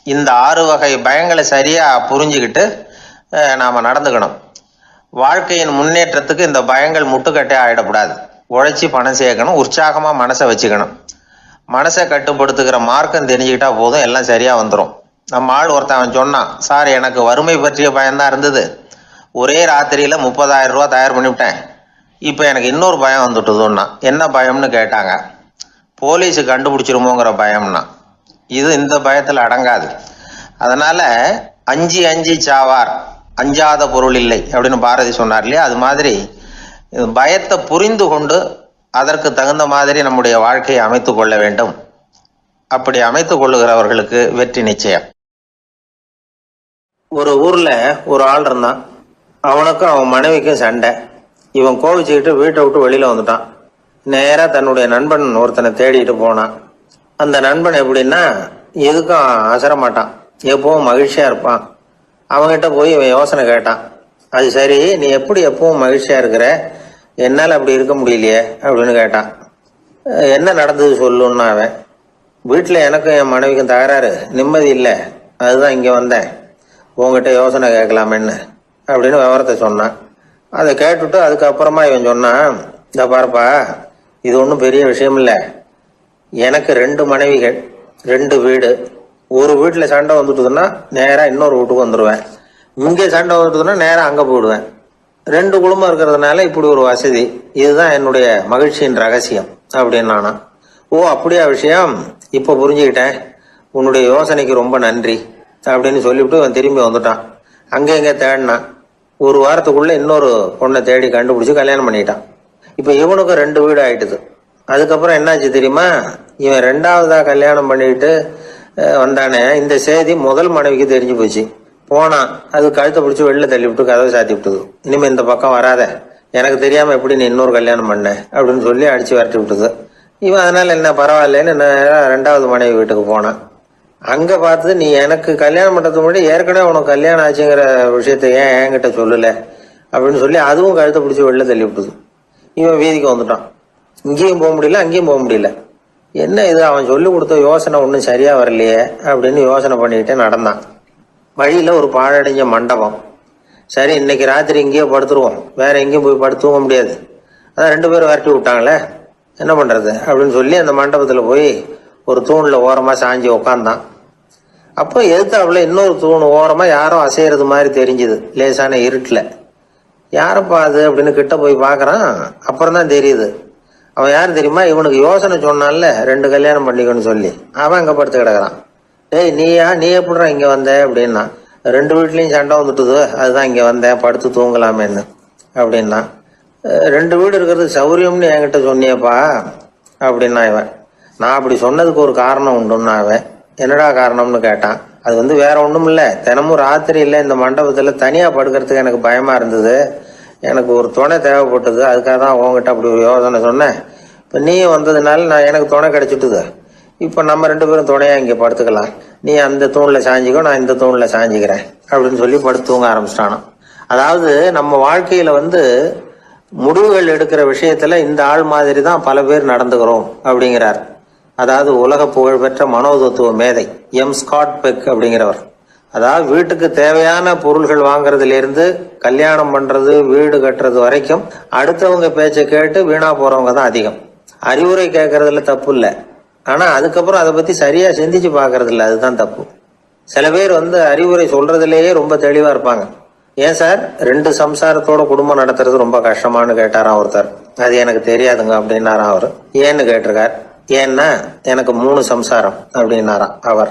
இந்த 6 வகை பயங்களை சரியாக புரிஞ்சுக்கிட்டு நாம் நடந்துக்கணும். வாழ்க்கையின் முன்னேற்றத்துக்கு இந்த பயங்கள் முட்டுக்கட்டே ஆகிடக்கூடாது. உழைச்சி பணம் சேர்க்கணும், உற்சாகமாக மனசை வச்சுக்கணும். மனசை கட்டுப்படுத்துகிற மார்க்கம் தெரிஞ்சுக்கிட்டா போதும், எல்லாம் சரியாக வந்துடும். நம்ம ஆள் ஒருத்தன் சொன்னான், சார் எனக்கு வறுமை பற்றிய பயம்தான் இருந்தது, ஒரே ராத்திரியில் 30,000 ரூபா தயார் பண்ணிவிட்டேன், இப்போ எனக்கு இன்னொரு பயம் வந்துட்டுதுன்னா. என்ன பயம்னு கேட்டாங்க. போலீஸு கண்டுபிடிச்சிருமோங்கிற பயம்னா. இது இந்த பயத்தில் அடங்காது. அதனால் அஞ்சி அஞ்சி சாவார், அஞ்சாத பொருள் இல்லை அப்படின்னு பாரதி சொன்னார் இல்லையா, அது மாதிரி பயத்தை புரிந்து கொண்டு அதற்கு தகுந்த மாதிரி நம்முடைய வாழ்க்கையை அமைத்து கொள்ள வேண்டும். அப்படி அமைத்து கொள்ளுகிறவர்களுக்கு வெற்றி நிச்சயம். ஒரு ஊரில் ஒரு ஆள் இருந்தான். அவனுக்கும் அவன் மனைவிக்கும் சண்டை. இவன் கோவிச்சுக்கிட்டு வீட்டை விட்டு வெளியில் வந்துட்டான். நேராக தன்னுடைய நண்பன் ஒருத்தனை தேடிட்டு போனான். அந்த நண்பன் எப்படின்னா, எதுக்கும் அசர மாட்டான், எப்பவும் மகிழ்ச்சியாக இருப்பான். அவங்ககிட்ட போய் இவன் யோசனை கேட்டான். அது சரி, நீ எப்படி எப்பவும் மகிழ்ச்சியாக இருக்கிற, என்னால் அப்படி இருக்க முடியலையே அப்படின்னு கேட்டான். என்ன நடந்தது சொல்லுன்னா அவன், வீட்டில் எனக்கும் என் மனைவிக்கும் தகராறு, நிம்மதி இல்லை, அதுதான் இங்கே வந்தேன், உங்ககிட்ட யோசனை கேட்கலாமேன்னு அப்படின்னு விவரத்தை சொன்னான். அதை கேட்டுட்டு அதுக்கப்புறமா இவன் சொன்னான், இந்த பாருப்பா, இது ஒன்றும் பெரிய விஷயம் இல்லை, எனக்கு 2 மனைவிகள், 2 வீடு. ஒரு வீட்டில் சண்டை வந்துட்டுதுன்னா நேராக இன்னொரு வீட்டுக்கு வந்துடுவேன், இங்கே சண்டை வந்துட்டுதுன்னா நேராக அங்கே போயிடுவேன். 2 குடும்பம் இருக்கிறதுனால இப்படி ஒரு வசதி, இதுதான் என்னுடைய மகிழ்ச்சியின் ரகசியம் அப்படின்னு நானா. ஓ அப்படியா விஷயம், இப்போ புரிஞ்சுக்கிட்டேன், உன்னுடைய யோசனைக்கு ரொம்ப நன்றி அப்படின்னு சொல்லிவிட்டு அவன் திரும்பி வந்துட்டான். அங்கே இங்கே தேடினான். ஒரு வாரத்துக்குள்ளே இன்னொரு பொண்ணை தேடி கண்டுபிடிச்சி கல்யாணம் பண்ணிட்டான். இப்போ இவனுக்கும் 2 வீடு ஆயிட்டுது. அதுக்கப்புறம் என்னாச்சு தெரியுமா, இவன் 2வதா கல்யாணம் பண்ணிக்கிட்டு வந்தானே, இந்த செய்தி முதல் மனைவிக்கு தெரிஞ்சு போச்சு. போனான், அது கழுத்தை பிடிச்சி வெளில தள்ளி விட்டு கதவை சாத்தி விட்டுது. இனிமேல் இந்த பக்கம் வராத, எனக்கு தெரியாமல் எப்படி நீ இன்னொரு கல்யாணம் பண்ண அப்படின்னு சொல்லி அடித்து விரட்டி விட்டுது. இவன் அதனால் என்ன பரவாயில்லன்னு 2வது மனைவி வீட்டுக்கு போனான். அங்கே பார்த்து, நீ எனக்கு கல்யாணம் பண்ணுறதுக்கு முன்னாடி ஏற்கனவே உனக்கு கல்யாணம் ஆச்சுங்கிற விஷயத்த ஏன் என்கிட்ட சொல்லலை அப்படின்னு சொல்லி அதுவும் கழுத்தை பிடிச்சி வெளில தள்ளி விட்டுது. இவன் வீதிக்கு வந்துட்டான். இங்கேயும் போக முடியல, அங்கேயும் போக முடியல. என்ன இது, அவன் சொல்லி கொடுத்த யோசனை ஒன்றும் சரியாக வரலையே அப்படின்னு யோசனை பண்ணிக்கிட்டே நடந்தான். வழியில் ஒரு பாழடைஞ்ச மண்டபம். சரி இன்னைக்கு ராத்திரி இங்கேயே படுத்துருவோம், வேற எங்கேயும் போய் படுத்து தூங்க முடியாது, அதான் 2 பேரும் விரட்டி விட்டாங்களே, என்ன பண்றது அப்படின்னு சொல்லி அந்த மண்டபத்துல போய் ஒரு தூண்ல ஓரமா சாஞ்சி உக்காந்தான். அப்போ எதிர்த்தாப்புல இன்னொரு தூண் ஓரமா யாரோ அசையறது மாதிரி தெரிஞ்சுது லேசான இருட்டுல. யாரப்பா அது அப்படின்னு கிட்ட போய் பாக்குறான். அப்புறம் தான் தெரியுது அவன் யாரு தெரியுமா, இவனுக்கு யோசனை சொன்னான்ல 2 கல்யாணம் பண்ணிக்கணும்னு சொல்லி, அவன் அங்க படுத்து கிடக்குறான். டேய் நீ எப்படிடா இங்க வந்த அப்படின்னா, 2 வீட்லயும் சண்டை வந்துட்டுது, அதுதான் இங்க வந்தேன் படுத்து தூங்கலாமேன்னு அப்படின்னா. 2 வீடு இருக்கிறது சௌரியம்னு என்கிட்ட சொன்னியப்பா அப்படின்னா இவன். நான் அப்படி சொன்னதுக்கு ஒரு காரணம் உண்டுன்னா அவன். என்னடா காரணம்னு கேட்டான். அது வேற ஒண்ணும் இல்ல, தினமும் ராத்திரி இல்ல இந்த மண்டபத்துல தனியா படுக்கிறதுக்கு எனக்கு பயமா இருந்தது, எனக்கு ஒரு துணை தேவைப்பட்டது, அதுக்காக தான் உங்ககிட்ட அப்படி ஒரு யோசனை சொன்னேன். இப்ப நீ வந்ததுனால எனக்கு துணை கிடைச்சிட்டுது, இப்ப நம்ம 2 பேரும் துணையா இங்க படுத்துக்கலாம், நீ அந்த தூண்ல சாஞ்சிக்கோ, நான் இந்த தூண்ல சாஞ்சிக்கிறேன் அப்படின்னு சொல்லி படுத்து தூங்க ஆரம்பிச்சிட்டானோ. அதாவது நம்ம வாழ்க்கையில முடிவுகள் எடுக்கிற விஷயத்துல இந்த ஆள் மாதிரி தான் பல பேர் நடந்துக்கிறோம் அப்படிங்கிறார். அதாவது உலக புகழ்பெற்ற மனோதத்துவ மேதை ஸ்காட் பெக் அப்படிங்கிறவர். அதாவது வீட்டுக்கு தேவையான பொருள்கள் வாங்குறதுல இருந்து கல்யாணம் பண்றது வீடு கட்டுறது வரைக்கும் அடுத்தவங்க பேச்சை கேட்டு வீணா போறவங்க தான் அதிகம். அறிவுரை கேட்கறதுல தப்பு இல்லை, ஆனா அதுக்கப்புறம் அதை பத்தி சரியா சிந்திச்சு பாக்குறது இல்லை, அதுதான் தப்பு. சில பேர் அறிவுரை சொல்றதுலயே ரொம்ப தெளிவா இருப்பாங்க. ஏன் சார் 2 சம்சாரத்தோட குடும்பம் நடத்துறது ரொம்ப கஷ்டமானு கேட்டாராம் ஒருத்தர். அது எனக்கு தெரியாதுங்க அப்படின்னாராம் அவரு. ஏன்னு கேட்டிருக்கார். ஏன்னா எனக்கு 3 சம்சாரம் அப்படின்னாராம் அவர்.